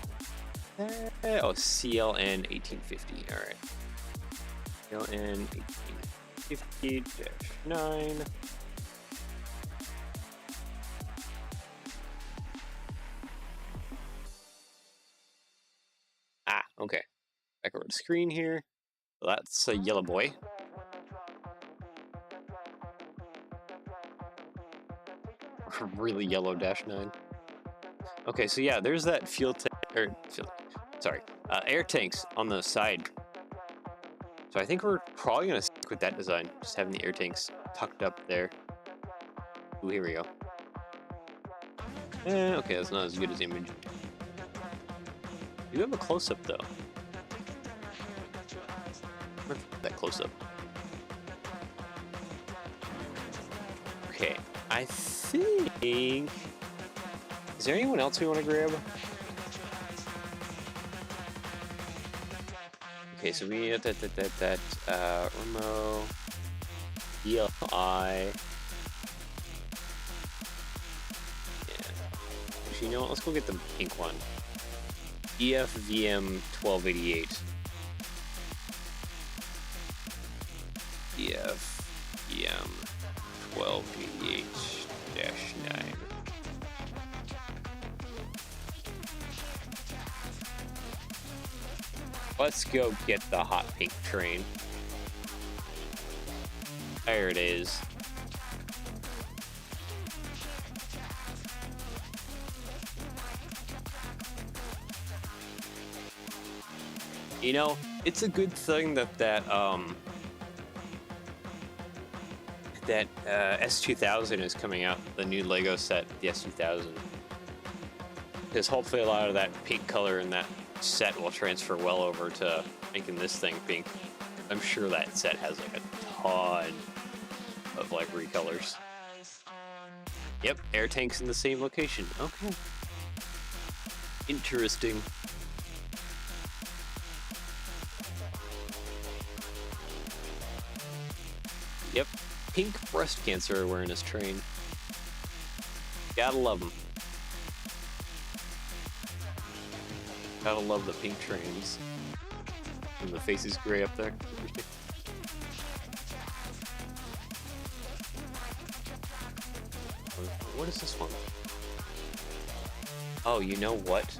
Oh, CLN 1850. All right. CLN 1850-9. Ah, okay. Back over to screen here. So that's a yellow boy. Really yellow -9. Okay, so yeah, there's that air tanks on the side. So I think we're probably gonna stick with that design, just having the air tanks tucked up there. Ooh, here we go. Okay, that's not as good as the image. You have a close-up though. That close-up. Okay, I think... Is there anyone else we want to grab? Okay, so we have that Remo, ELI. Yeah. Actually, you know what? Let's go get the pink one. EFVM 1288. EFVM 1288-9. Let's go get the hot pink train. There it is. You know, it's a good thing that S2000 is coming out, the new Lego set, the S2000. Because hopefully a lot of that pink color in that set will transfer well over to making this thing pink. I'm sure that set has like a ton of like recolors. Yep, air tanks in the same location. Okay. Interesting. Yep, pink breast cancer awareness train. Gotta love them. Gotta love the pink trains. And the face is gray up there. What is this one? Oh, you know what?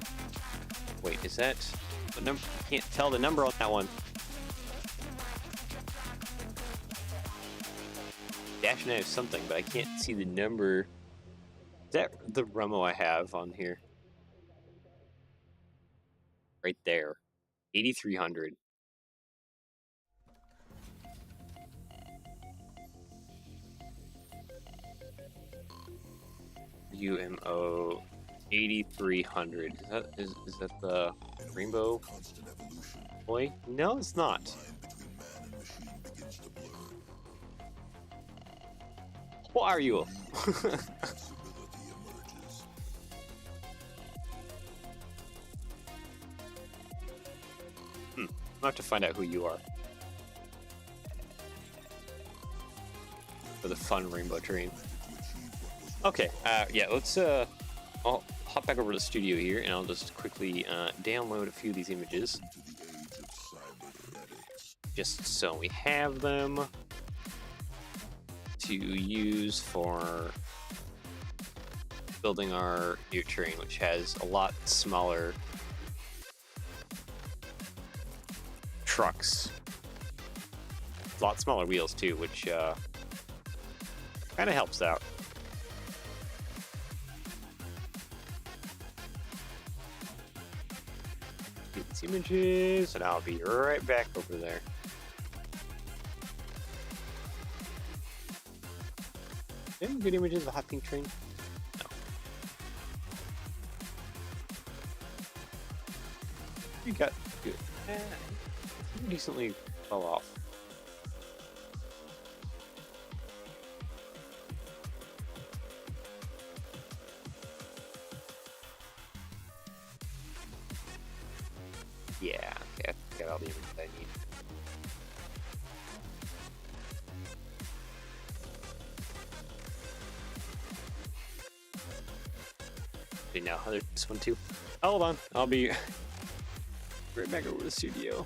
Wait, is that... What number? I can't tell the number on that one. Dash and I have something, but I can't see the number. Is that the Rummo I have on here? Right there. 8300. UMO 8300. Is that the rainbow boy? No, it's not. What are you? I'll have to find out who you are. For the fun rainbow train. Okay, yeah, let's, I'll hop back over to the studio here and I'll just quickly download a few of these images. Just so we have them to use for building our new train, which has a lot smaller trucks. A lot smaller wheels too, which kind of helps out. Get these images, and I'll be right back over there. Any good images of a hot pink train? No. You got good. Decently fell off. Yeah, okay, I got all the images I need. Okay, now there's this one too. Hold on, I'll be right back over to the studio.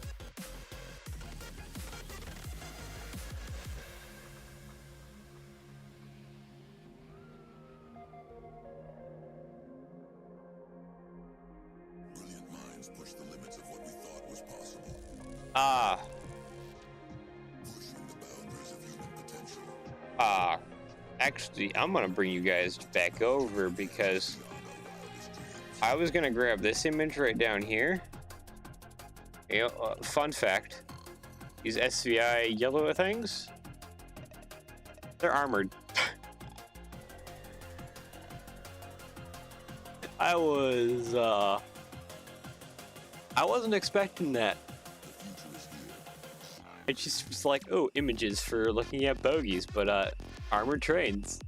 Actually, I'm gonna bring you guys back over because I was gonna grab this image right down here. You know, fun fact, these SVI yellow things, they're armored. I wasn't expecting that. I just was like, oh, images for looking at bogies, but armored trains.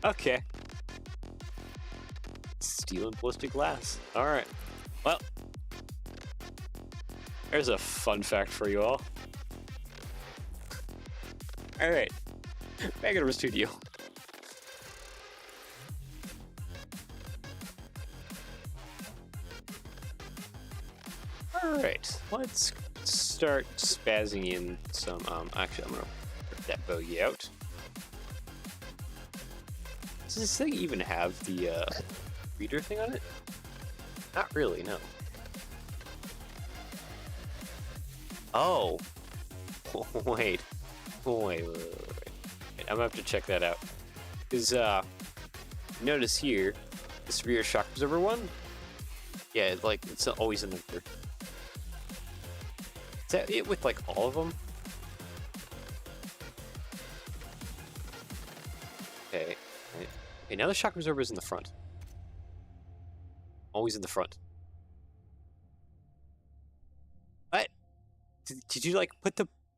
Okay. Steel and ballistic glass. Alright. Well, there's a fun fact for you all. Alright. Back into the studio. Alright, let's start spazzing in some, actually I'm gonna rip that bogie out. Does this thing even have the, reader thing on it? Not really, no. Oh, wait. Wait. I'm gonna have to check that out. Because, notice here, this rear shock absorber one, yeah, it's always in the rear. Is that it with, like, all of them? Okay. Okay, now the shock absorber is in the front. Always in the front. What? Did you, like,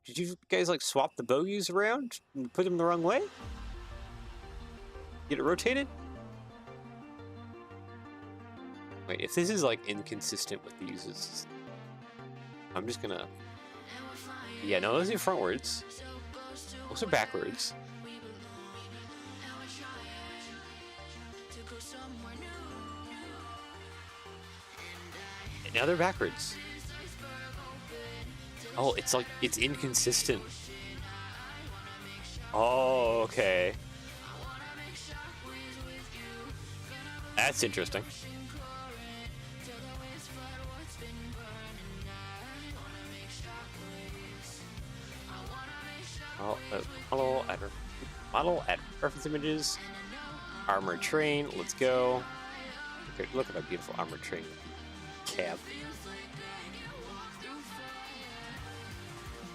did you guys, like, swap the bogies around and put them the wrong way? Get it rotated? Wait, if this is, like, inconsistent with these, I'm just gonna... Yeah, no, those are frontwards. Those are backwards. And now they're backwards. Oh, it's like, it's inconsistent. Oh, okay. That's interesting. Oh, model at reference images. Armored train, let's go. Okay, look at that beautiful armored train cab.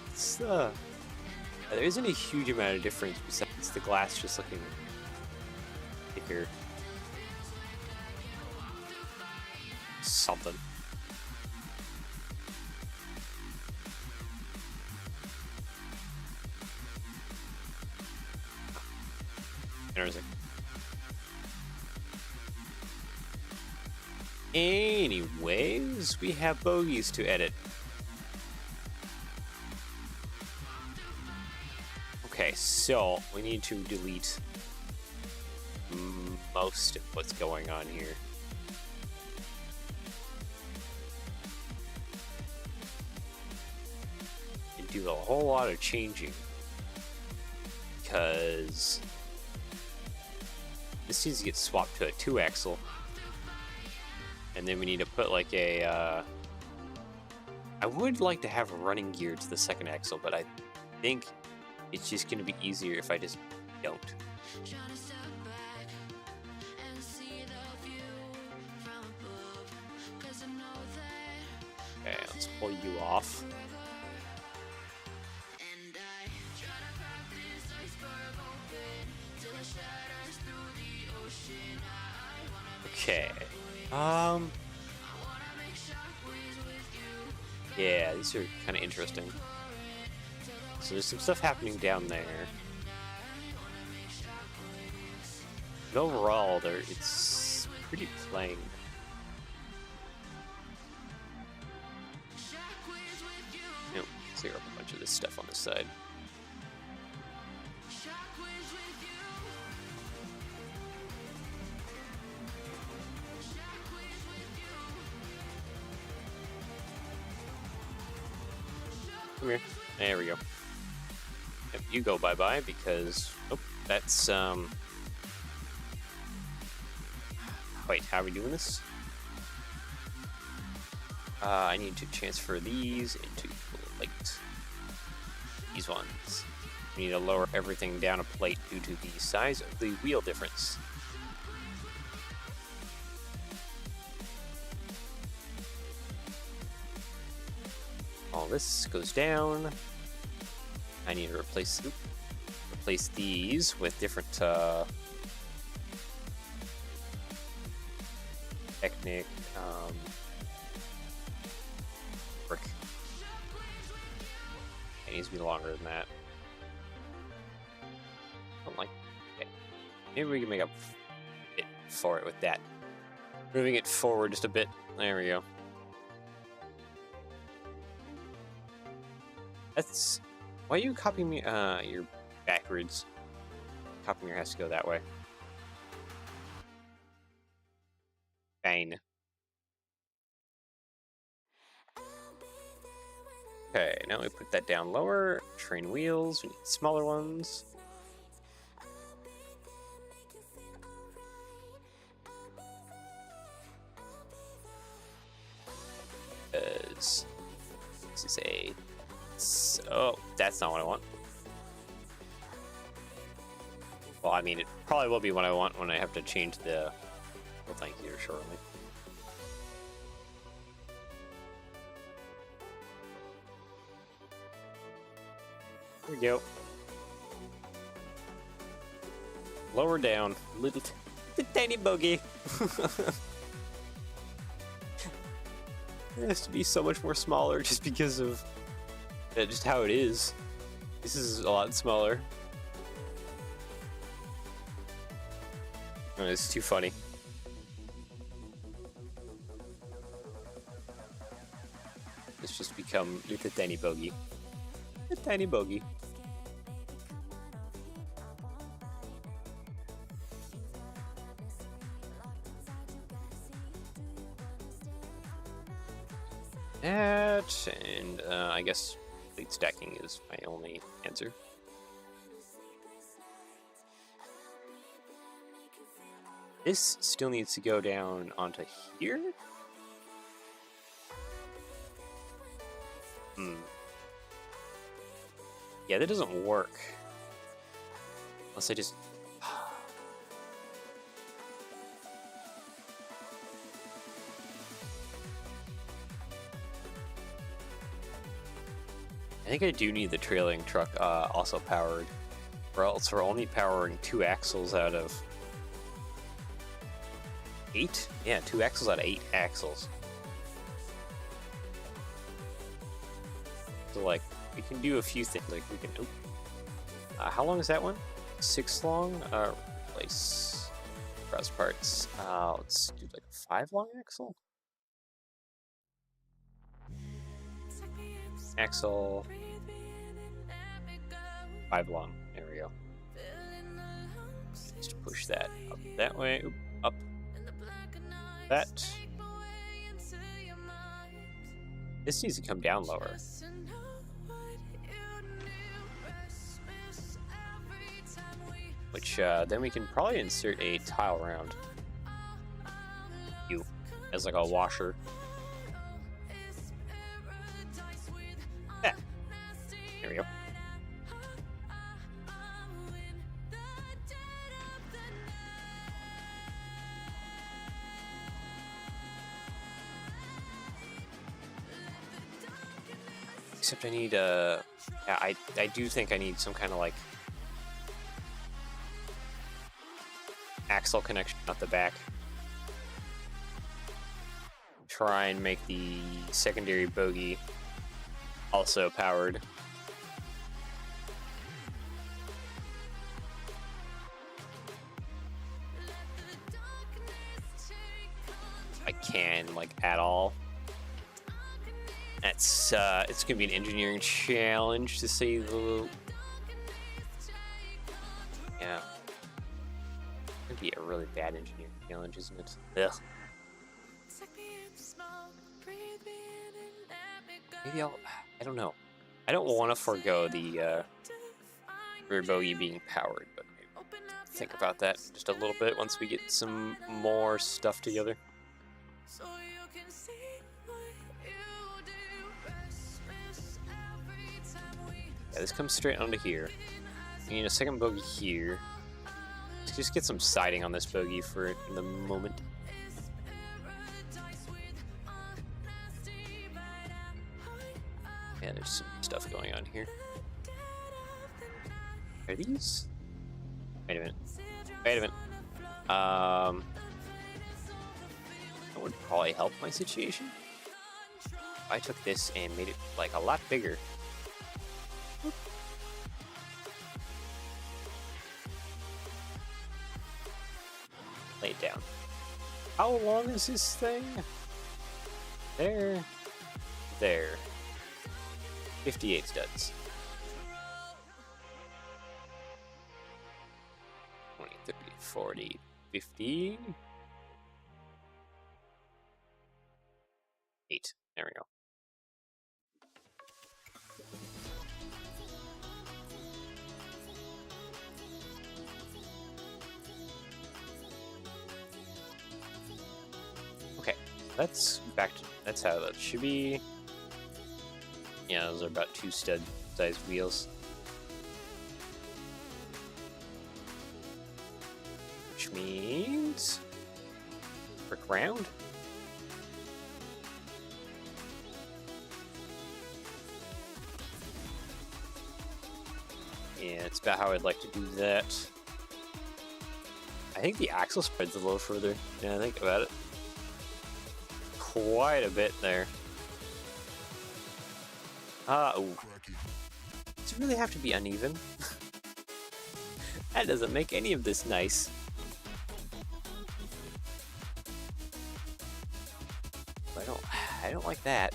It's, there isn't a huge amount of difference besides the glass just looking thicker. Something. Interesting. Anyways, we have bogies to edit. Okay, so we need to delete most of what's going on here. And do a whole lot of changing. Because this needs to get swapped to a 2-axle. And then we need to put like a... I would like to have a running gear to the 2nd axle, but I think it's just going to be easier if I just don't. Okay, let's pull you off. Okay. Yeah, these are kind of interesting. So there's some stuff happening down there. But overall, it's pretty plain. Nope, clear up a bunch of this stuff on this side. Come here. There we go. Yep, you go bye-bye because... Oh, that's, Wait, how are we doing this? I need to transfer these into plate. These ones. We need to lower everything down a plate due to the size of the wheel difference. All this goes down. I need to replace these with different Technic brick. It needs to be longer than that. Okay. Maybe we can make up for it with that. Moving it forward just a bit. There we go. That's... Why are you copying me? You're backwards. Copying your has to go that way. Fine. Okay, now we put that down lower. Train wheels, we need smaller ones. Because this is a Oh, that's not what I want. Well, I mean, it probably will be what I want when I have to change the thing here shortly. There we go. Lower down, little tiny bogey. It has to be so much more smaller just because of just how it is. This is a lot smaller. Oh, it's too funny. It's just become little tiny bogey. A tiny bogey. That, and I guess plate stacking is my only answer. This still needs to go down onto here? Yeah, that doesn't work. Unless I just... I think I do need the trailing truck also powered, or else we're only powering 2 axles out of 8? Yeah, 2 axles out of 8 axles. So, like, we can do a few things. Like, we can... how long is that one? 6 long? Replace cross parts. Let's do, like, a 5 long axle? Axle. 5 long. There we go. Just push that up that way. Oop, up. That. This needs to come down lower. Which then we can probably insert a tile round. You as like a washer. Yeah. There we go. Except I need yeah, I do think I need some kind of like axle connection at the back. Try and make the secondary bogie also powered. I can, like, at all. That's it's gonna be an engineering challenge to say the yeah. It'd be a really bad engineering challenge, isn't it? Ugh. Maybe I don't know. I don't want to forego the rear bogie being powered, but maybe think about that just a little bit once we get some more stuff together. Yeah, this comes straight onto here. We need a second bogie here. Let's just get some siding on this bogie for the moment. Yeah, there's some stuff going on here. Are these? Wait a minute. Wait a minute. That would probably help my situation. If I took this and made it like a lot bigger. Lay it down. How long is this thing? There. 58 studs. 20, 30, 40, 50. 8. There we go. That's back to, that's how that should be. Yeah, those are about 2 stud sized wheels. Which means brick round. Yeah, it's about how I'd like to do that. I think the axle spread's a little further. Yeah, I think about it. Quite a bit there. Ooh. Does it really have to be uneven? That doesn't make any of this nice. I don't like that.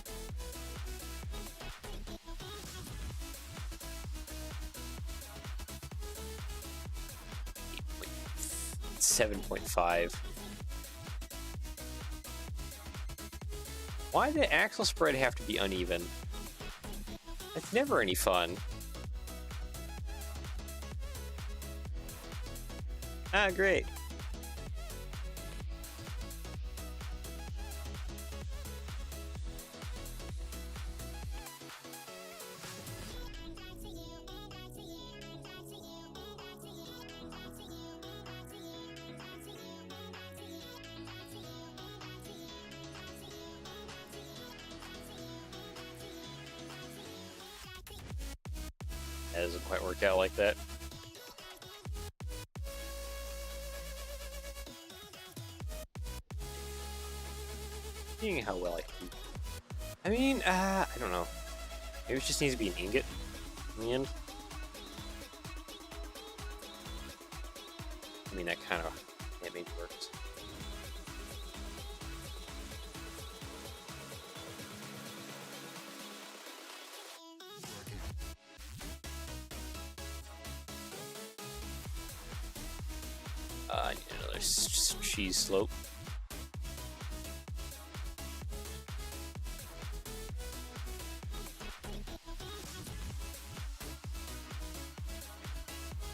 7.5. Why did the axle spread have to be uneven? It's never any fun. Ah, great. That doesn't quite work out like that. Seeing how well I can. I mean, I don't know. Maybe it just needs to be an ingot in the end. I mean, that kind of maybe works. I need another cheese slope.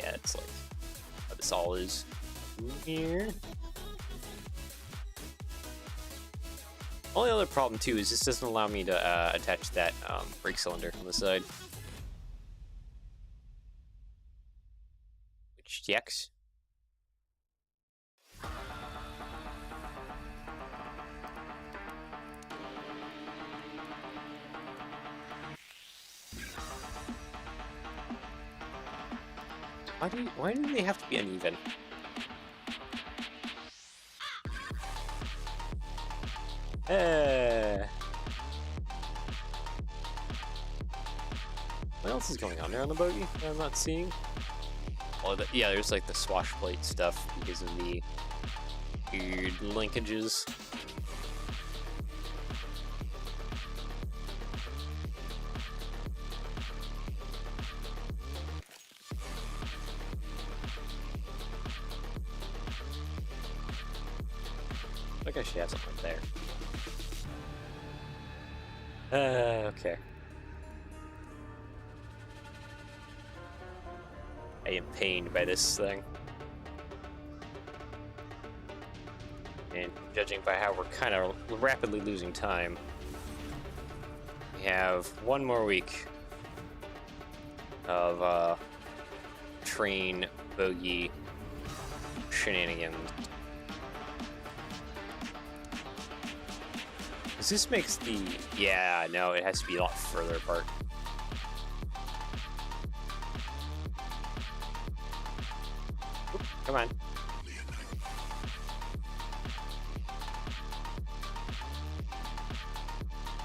Yeah, it's like how this all is here. Only other problem too is this doesn't allow me to attach that brake cylinder on the side. Which checks. Why do they have to be uneven? What else is going on there on the bogie that I'm not seeing? Well, yeah, there's like the swash plate stuff because of the weird linkages. I think I should have something right there. Okay. I am pained by this thing. And judging by how we're kind of rapidly losing time, we have one more week of train bogie shenanigans. This makes the... Yeah, no, it has to be a lot further apart. Oop, come on.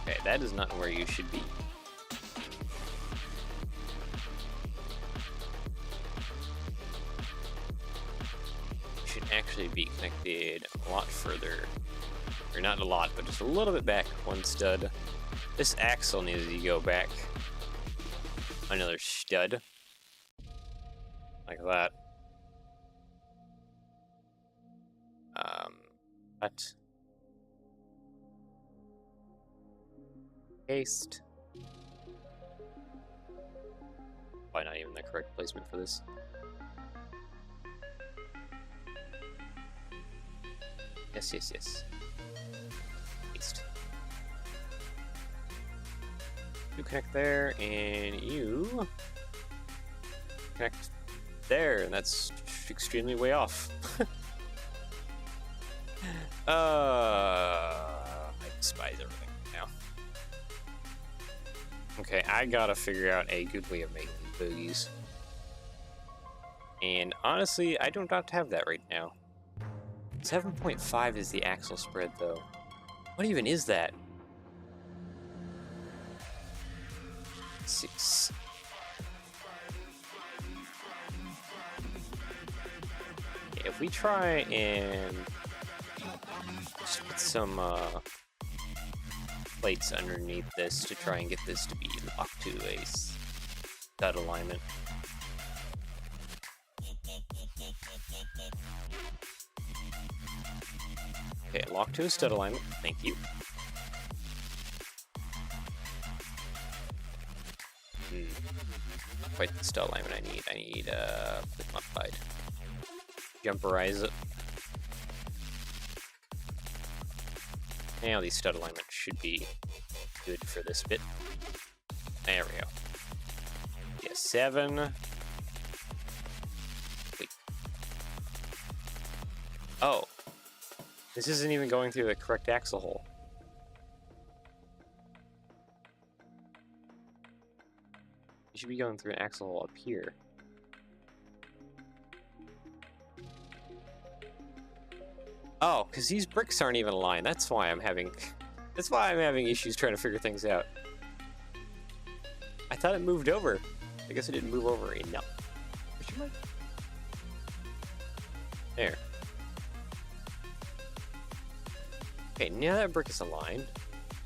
Okay, that is not where you should be. You should actually be connected a lot further. Or not a lot, but just a little bit back one stud. This axle needs to go back another stud. Like that. Cut. Paste. Why not even the correct placement for this? Yes, yes, yes. Paste. You connect there, and you connect there, and that's extremely way off. I despise everything now. Okay, I gotta figure out a good way of making bogies. And honestly, I don't have that right now. 7.5 is the axle spread, though. What even is that? 6. Okay, if we try and just put some plates underneath this to try and get this to be locked to a stud alignment. Okay, lock to a stud alignment. Thank you. Not quite the stud alignment I need. I need quick modified. Jumperize it. Now these stud alignments should be good for this bit. There we go. Yeah, 7. Wait. Oh. This isn't even going through the correct axle hole. You should be going through an axle hole up here. Oh, because these bricks aren't even aligned. That's why I'm having issues trying to figure things out. I thought it moved over. I guess it didn't move over enough. There. Okay, now that brick is aligned.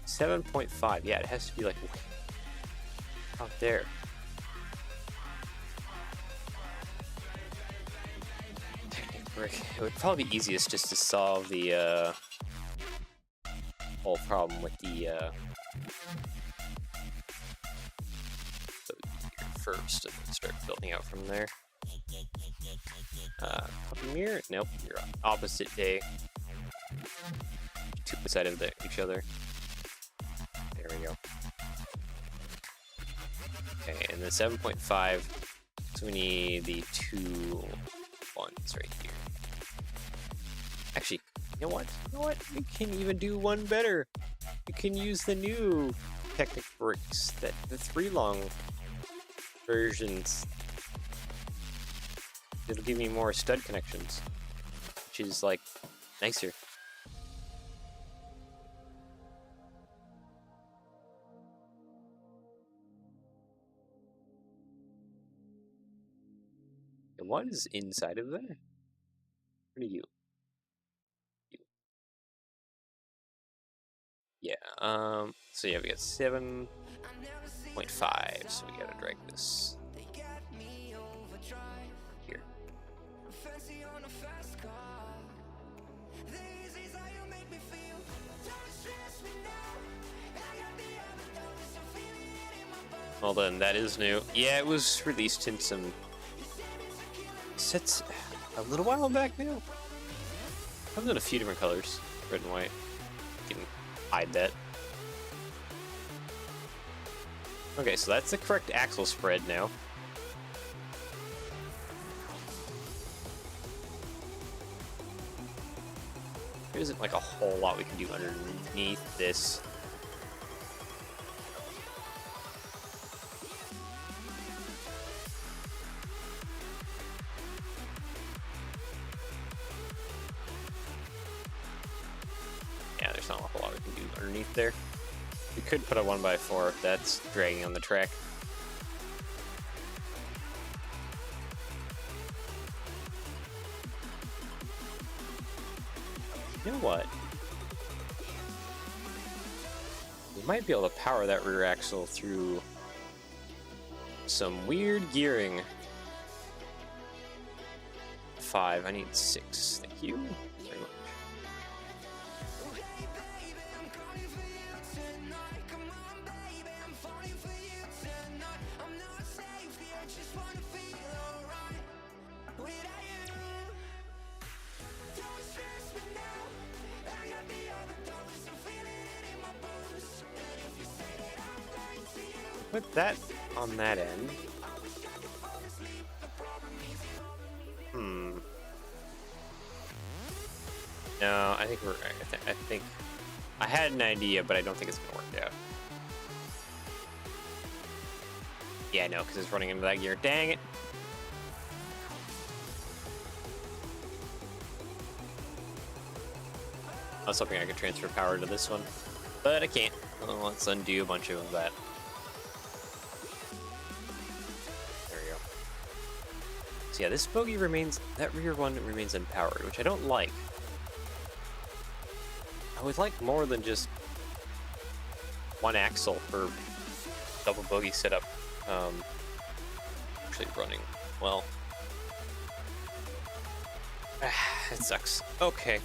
7.5. Yeah, it has to be like out there. Brick. It would probably be easiest just to solve the whole problem with the first and then start building out from there. Copy mirror? Nope, you're on opposite day. Two side of each other. There we go. Okay, and then 7.5. So we need the 2 ones right here. Actually, you know what? You know what? We can even do one better. You can use the new Technic bricks, that the 3 long versions. It'll give me more stud connections, which is like nicer. And what is inside of there? What are you? Yeah, so yeah, we got 7.5, so we gotta drag this here. Well then, that is new. Yeah, it was released in some sets a little while back now. Comes in a few different colors, red and white. You can hide that. Okay, so that's the correct axle spread now. There isn't like a whole lot we can do underneath this. Yeah, there's not a whole lot we can do underneath there. We could put a 1x4 if that's dragging on the track. You know what? We might be able to power that rear axle through some weird gearing. 5, I need 6. Thank you very much. Put that on that end. No, I think I think I had an idea, but I don't think it's gonna work out. Yeah, no, because it's running into that gear. Dang it! I was hoping I could transfer power to this one, but I can't. Well, let's undo a bunch of that. There we go. So yeah, this bogie remains, that rear one remains unpowered, which I don't like. I would like more than just one axle for double bogie setup. Actually running well. It sucks. Okay.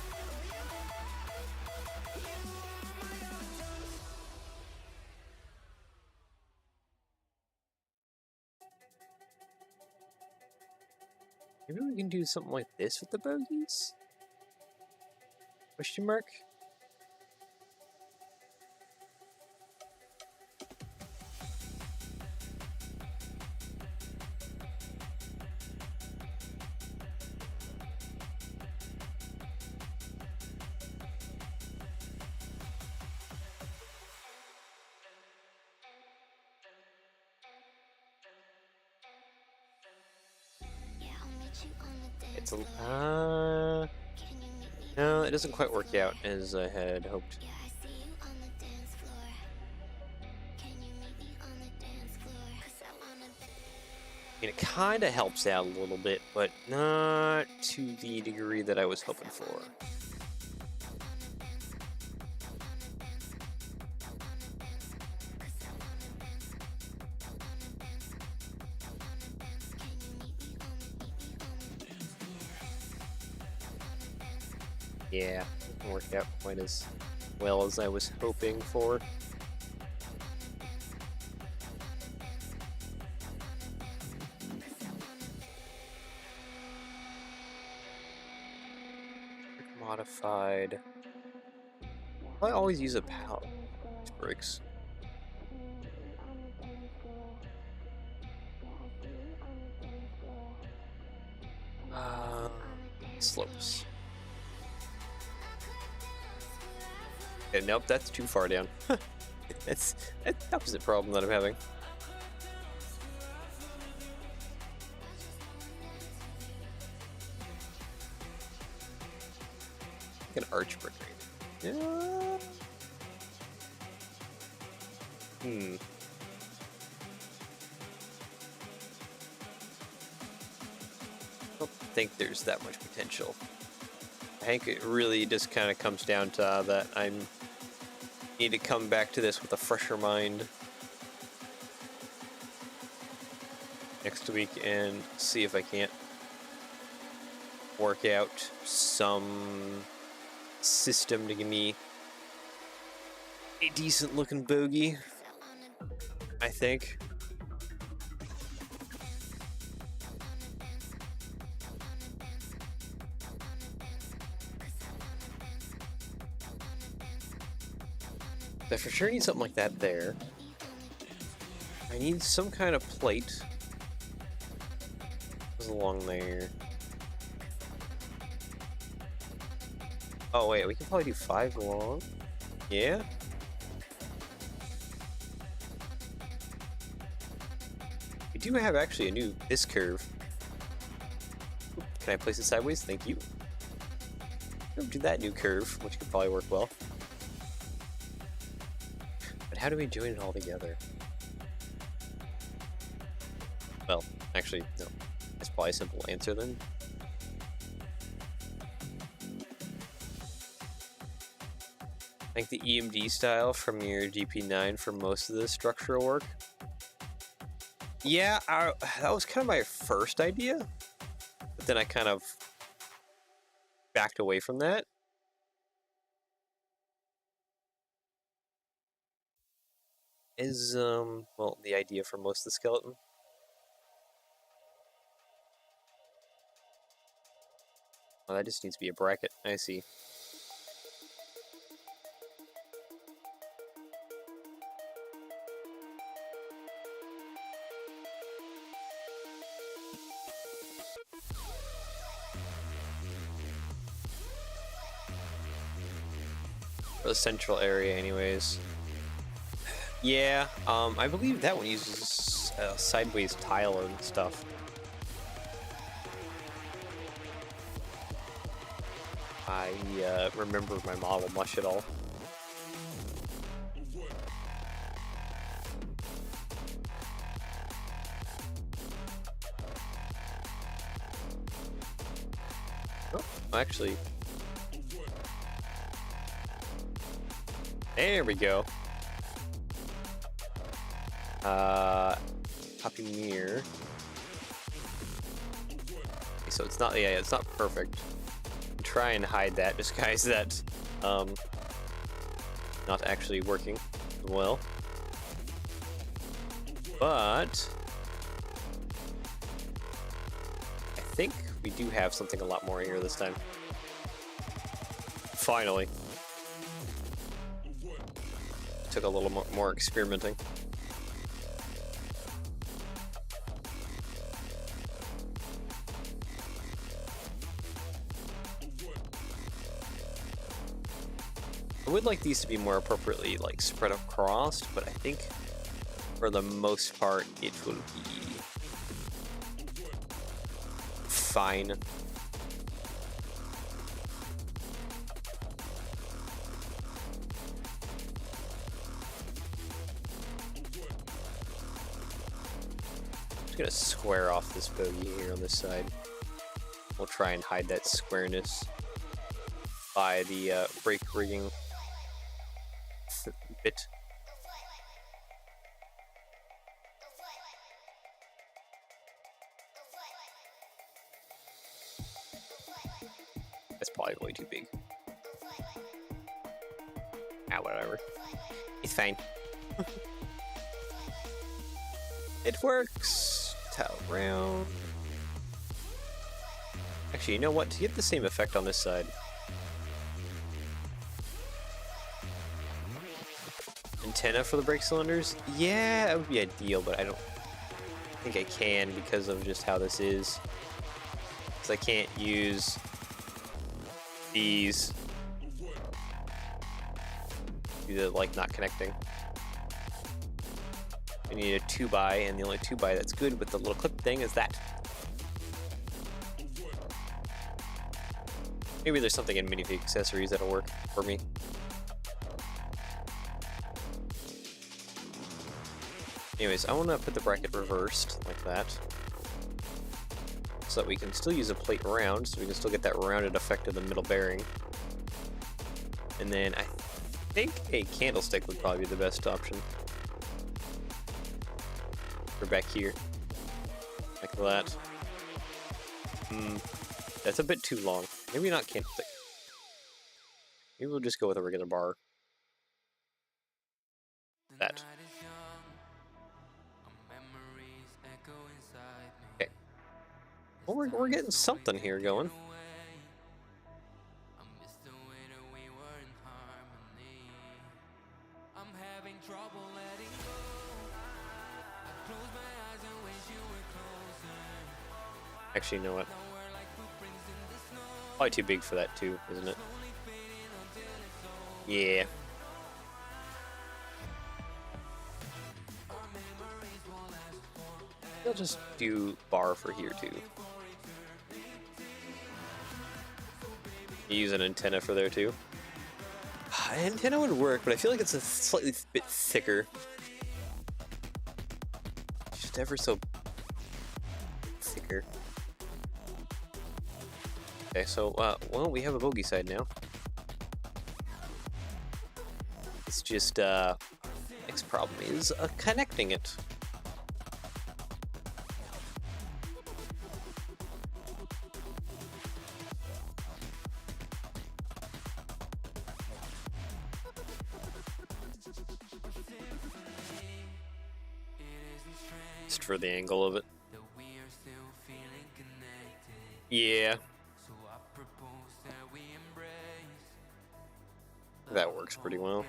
Maybe we can do something like this with the bogies? Question mark? It's a no, it doesn't quite work out as I had hoped. I mean, it kind of helps out a little bit, but not to the degree that I was hoping for. Yeah, it didn't work out quite as well as I was hoping for. Modified. I always use a pallet. These brakes. Slopes. Okay, nope, that's too far down. That's the opposite problem that I'm having. Like an arch brick. Yeah. I don't think there's that much potential. I think it really just kind of comes down to that I need to come back to this with a fresher mind next week and see if I can't work out some system to give me a decent looking bogie, I think. I for sure need something like that there. I need some kind of plate along there. Oh wait, we can probably do 5 long. Yeah? We do have actually a new this curve. Can I place it sideways? Thank you. Do that new curve, which could probably work well. But how do we join it all together? Well, actually, no. That's probably a simple answer then. I think the EMD style from your GP9 for most of the structural work. Yeah, that was kind of my first idea, but then I kind of backed away from that. Is, well, the idea for most of the skeleton. Oh, that just needs to be a bracket. I see. For the central area anyways. Yeah, I believe that one uses sideways tile and stuff. I remember my model much at all. Oh, actually. There we go. Copy mirror. Okay, so it's not, yeah, it's not perfect. Try and hide that, disguise that, not actually working well. But I think we do have something a lot more here this time. Finally. Took a little more experimenting. I would like these to be more appropriately like spread across, but I think for the most part it will be fine. Just gonna square off this bogey here on this side. We'll try and hide that squareness by the brake rigging bit. That's probably way too big. Ah, whatever. It's fine. It works. Towel round. Actually, you know what? To get the same effect on this side, antenna for the brake cylinders? Yeah, that would be ideal, but I don't think I can because of just how this is. Because I can't use these due to like not connecting. I need a 2x, and the only 2x that's good with the little clip thing is that. Maybe there's something in minifig accessories that'll work for me. Anyways, I want to put the bracket reversed like that, so that we can still use a plate round, so we can still get that rounded effect of the middle bearing. And then I think a candlestick would probably be the best option. Or back here, like that. That's a bit too long. Maybe not candlestick. Maybe we'll just go with a regular bar. That. Okay. Well, we're getting something here going. Actually, you know what? Probably too big for that too, isn't it? Yeah. I'll just do bar for here too. You use an antenna for there too. An antenna would work, but I feel like it's a slightly bit thicker. Just ever so thicker. Okay, so well, we have a bogey side now. It's just next problem is connecting it. Just for the angle of it. Yeah. That works pretty well.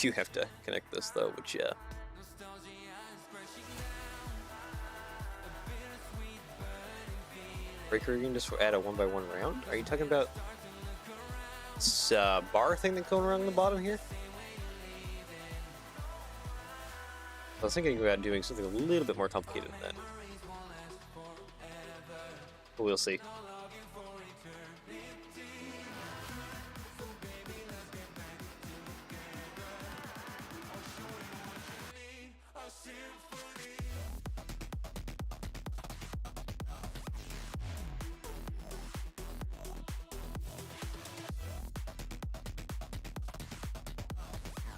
You have to connect this though, which yeah. Breaker, you can just add a 1x1 round? Are you talking about bar thing that's going around the bottom here. I was thinking about doing something a little bit more complicated than that. But we'll see.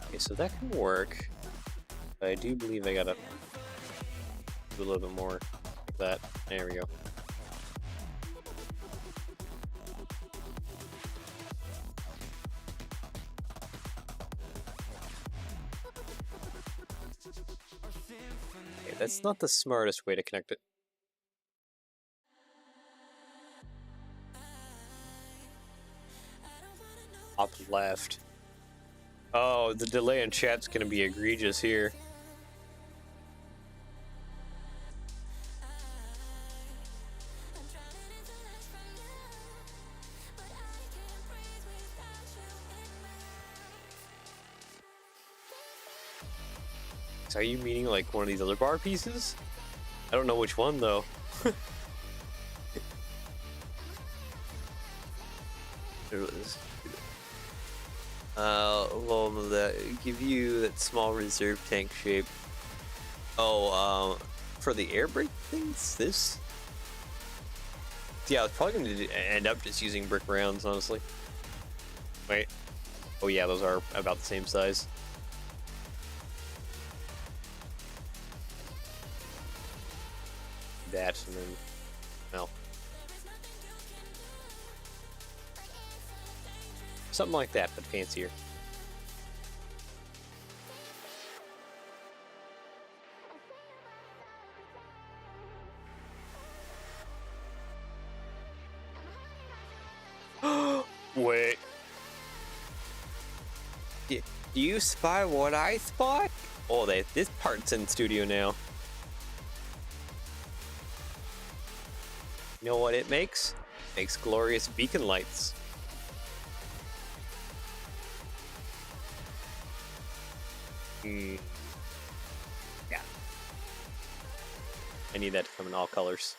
Okay, so that can work. But I do believe I gotta do a little bit more like that. There we go. Okay, that's not the smartest way to connect it. Top left. Oh, the delay in chat's gonna be egregious here. So are you meaning like one of these other bar pieces? I don't know which one though. There it is. Well, that give you that small reserve tank shape. Oh, for the air brake things, this? Yeah, I was probably going to end up just using brick rounds, honestly. Wait. Oh yeah, those are about the same size. That, and then, well. Something like that, but fancier. Wait. Do you spy what I spot? Oh, this part's in studio now. You know what it makes? It makes glorious beacon lights. Yeah. I need that to come in all colors.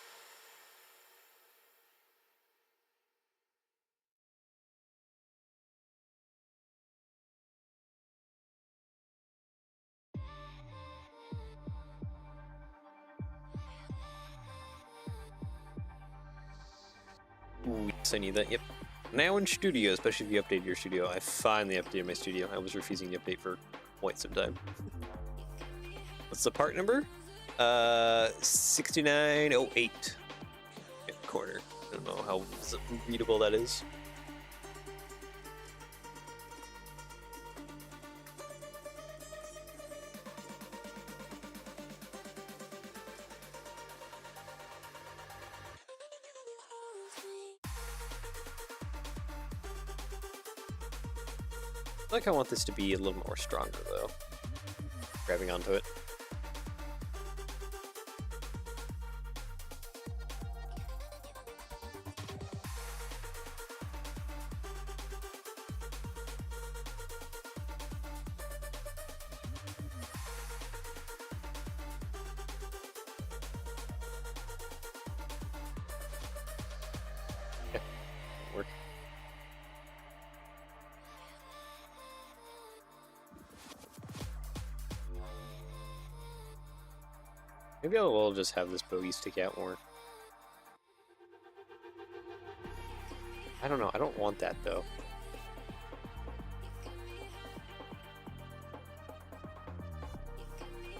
Ooh, yes, I need that, yep. Now in studio, especially if you updated your studio. I finally updated my studio. I was refusing to update for quite some time. What's the part number? 6908. Corner. I don't know how readable that is. I think I want this to be a little more stronger though. Grabbing onto it. Yeah, work. Maybe I will just have this bogey stick out more. I don't know. I don't want that though.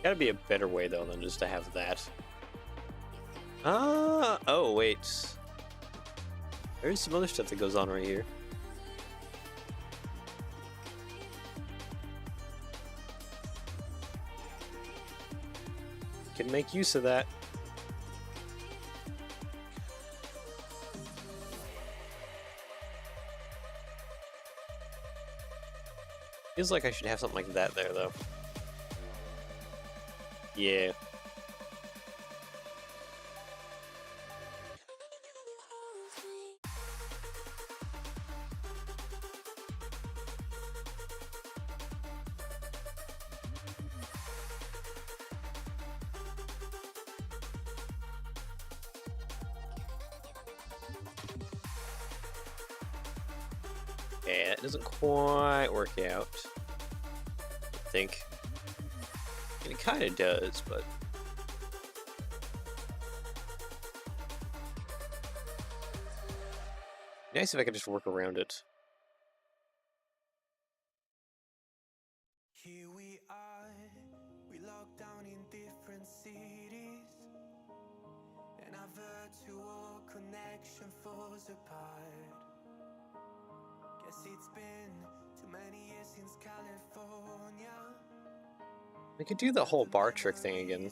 Gotta be a better way though than just to have that. Oh wait. There's some other stuff that goes on right here. Can make use of that. Feels like I should have something like that there though. Yeah. Okay, that doesn't quite work out. I think. And it kind of does, but... nice if I could just work around it. Here we are, we locked down in different cities, and our virtual connection falls apart. Guess it's been too many years since California. We could do the whole bar trick thing again.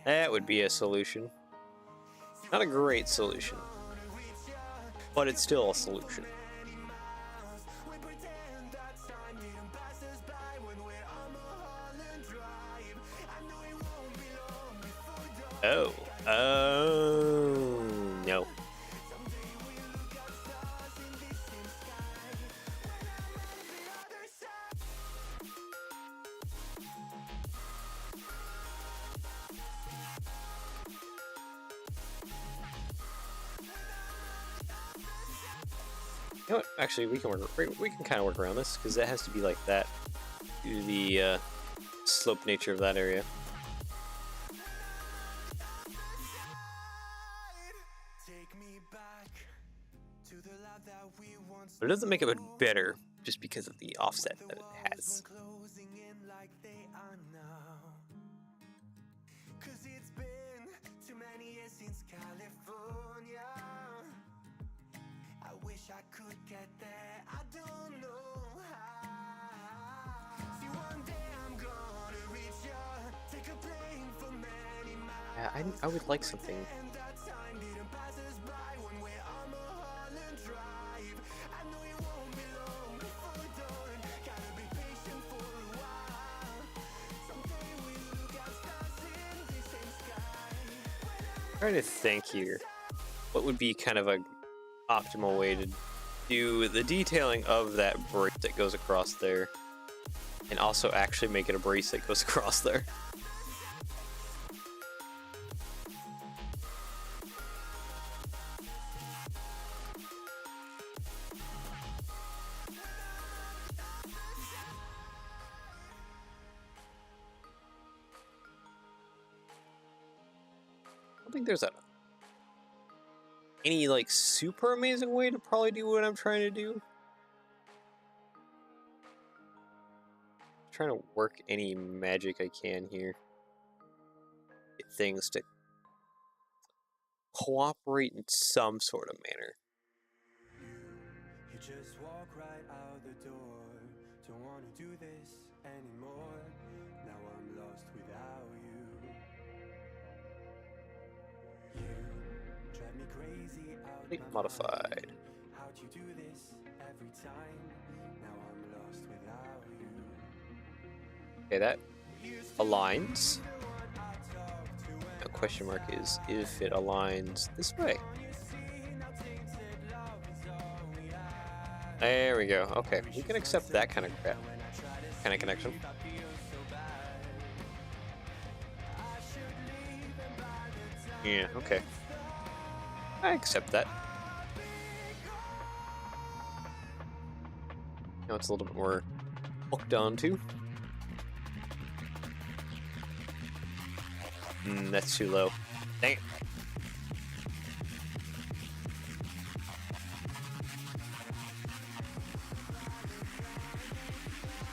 That would be a solution. Not a great solution, but it's still a solution. Oh. Oh, no. You know what? Actually, we can kind of work around this because it has to be like that due to the slope nature of that area. But it doesn't make it better just because of the offset that it has. I could get there, I don't know how. See, one day I'm gonna reach you, take a plane for many miles. Yeah, I would like something. I'm trying to think here. What would be kind of a optimal way to do the detailing of that brace that goes across there, and also actually make it a brace that goes across there. I don't think there's any like super amazing way to probably do what I'm trying to do. I'm trying to work any magic I can here. Get things to cooperate in some sort of manner. You just walk right out the door. Don't want to do this anymore. Now I'm lost without you. You drive me crazy out my Modified. mind. How'd you do this every time? Now I'm lost without you. Okay, that aligns. The question mark is if it aligns this way. There we go. Okay, we can accept that kind of crap, kind of connection. Yeah, okay. I accept that. Now it's a little bit more hooked onto. That's too low. Dang it.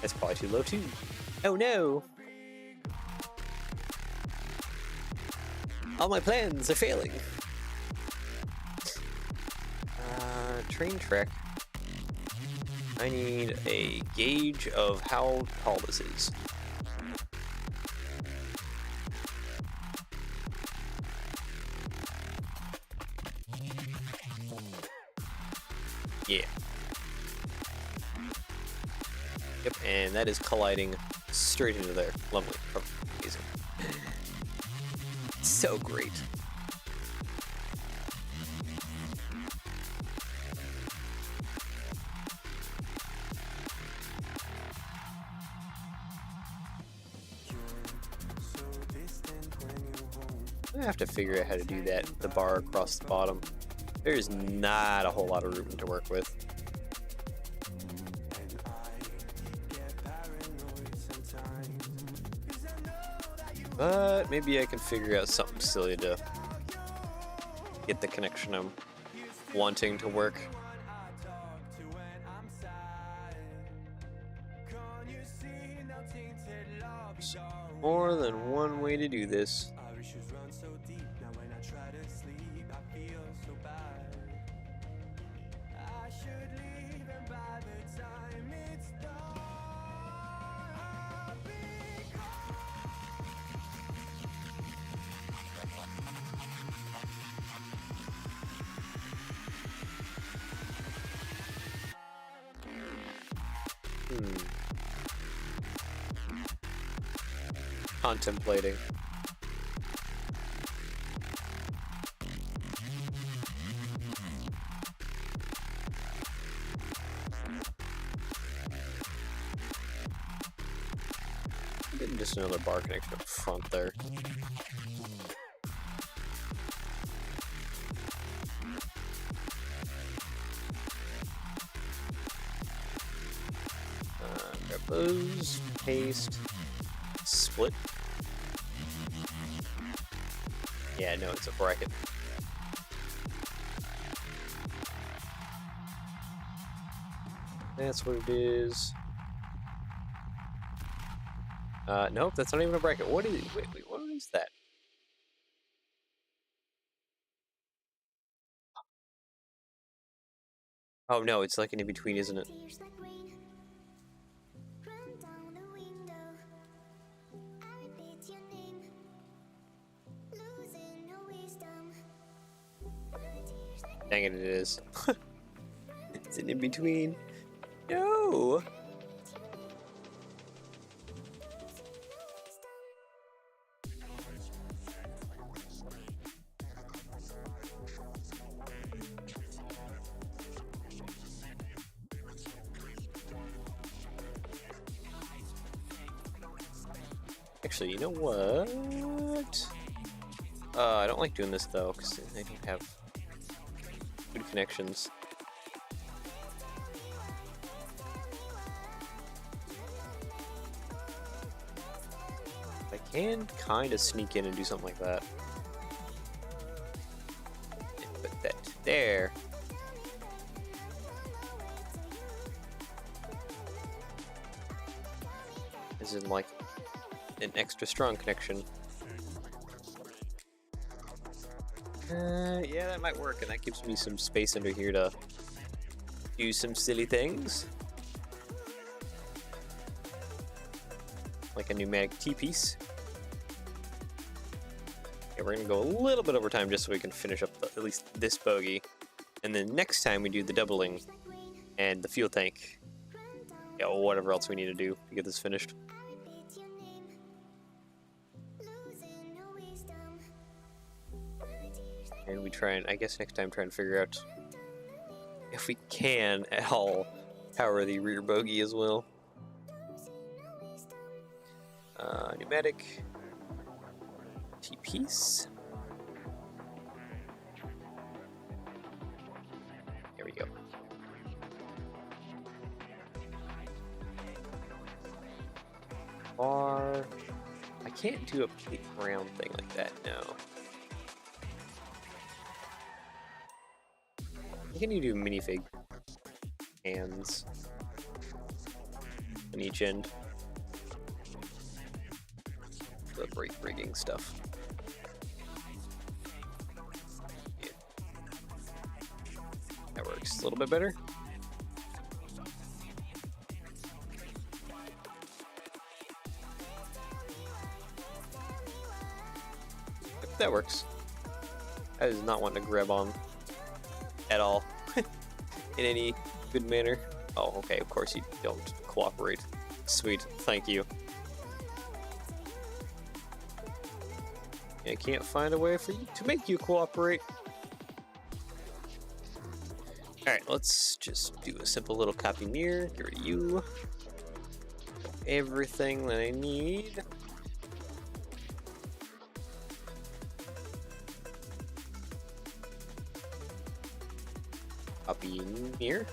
That's probably too low too. Oh no! All my plans are failing. Train track. I need a gauge of how tall this is. Yeah. Yep, and that is colliding straight into there. Lovely. Amazing. So great. I have to figure out how to do that, the bar across the bottom. There's not a whole lot of room to work with. But maybe I can figure out something silly to get the connection I'm wanting to work. More than one way to do this. Contemplating. Getting just another bar connection up front there. Grab those, paste, split. Yeah, no, it's a bracket. That's what it is. Nope, that's not even a bracket. What is? Wait, what is that? Oh no, it's like an in between, isn't it? Dang it, it is. It's an in between. No. Actually, you know what? I don't like doing this though, because I don't have good connections. I can kind of sneak in and do something like that. And put that there. As in, like, an extra strong connection. Yeah, that might work, and that gives me some space under here to do some silly things. Like a pneumatic T-piece. Yeah, we're gonna go a little bit over time just so we can finish up at least this bogey. And then next time we do the doubling and the fuel tank. Yeah, or whatever else we need to do to get this finished. And we try and, I guess next time, try and figure out if we can at all power the rear bogie as well. Pneumatic T-piece. There we go. Bar. I can't do a big round thing like that, no. Can you do minifig hands on each end? The brake rigging stuff. Yeah. That works a little bit better. Yep, that works. I was not wanting to grab on at all in any good manner. Oh, okay, of course you don't cooperate. Sweet, thank you. I can't find a way for you to make you cooperate. Alright, let's just do a simple little copy mirror. Get rid of you. Everything that I need. Copy in here.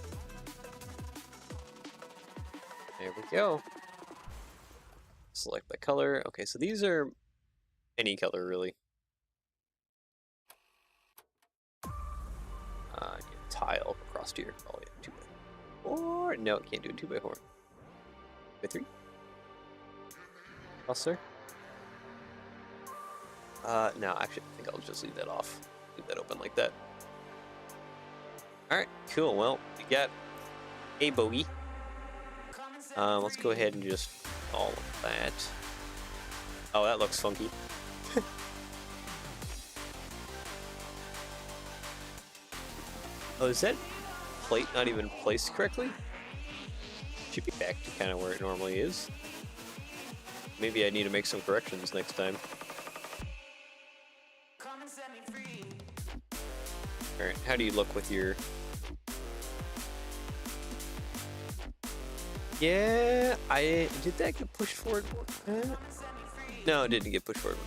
There we go. Select the color. Okay, so these are any color really. Tile across here. Oh yeah, 2x4. No, it can't do a 2x4. 2x3. Cross there. No, actually, I think I'll just leave that off. Leave that open like that. Alright, cool. Well, we got a bogey. Let's go ahead and just all of that. Oh, that looks funky. Oh, is that plate not even placed correctly? Should be back to kind of where it normally is. Maybe I need to make some corrections next time. Alright, how do you look with your... Yeah, did that get pushed forward? No, it didn't get pushed forward.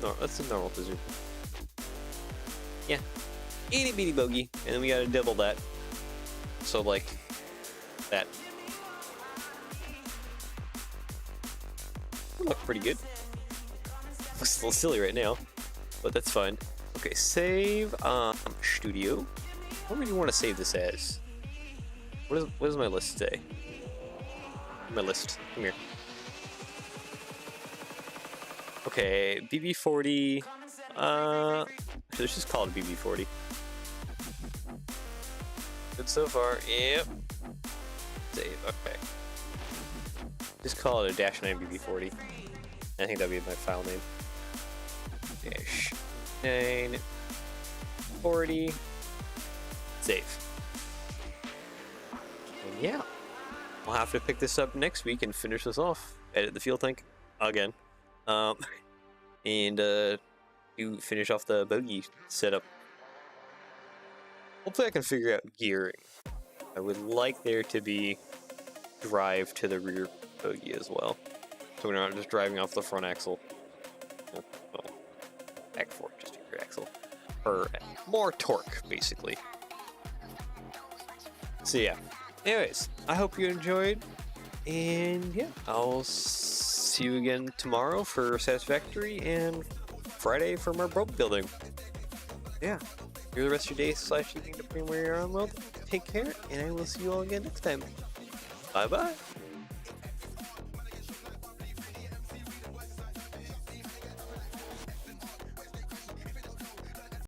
No, that's a normal position. Yeah. Itty bitty bogey, and then we gotta double that. So, like, that. Look pretty good. Looks a little silly right now, but that's fine. Okay, save studio. What do you want to save this as? What does my list say? My list. Come here. Okay, BB40. Let's just call it BB40. Good so far. Yep. Save. Okay. Just call it a -9 BB40. I think that'd be my file name. -9 40. Save. And yeah, we'll have to pick this up next week and finish this off. Edit the fuel tank again. And do finish off the bogey setup. Hopefully I can figure out gearing. I would like there to be drive to the rear bogey as well, so we're not just driving off the front axle. Well, back fork, just rear axle. Or more torque, basically. So yeah. Anyways, I hope you enjoyed, and yeah, I'll see you again tomorrow for Satisfactory and Friday for more boat building. Yeah. Enjoy the rest of your day / evening depending where you're on world. Take care, and I will see you all again next time. Bye bye.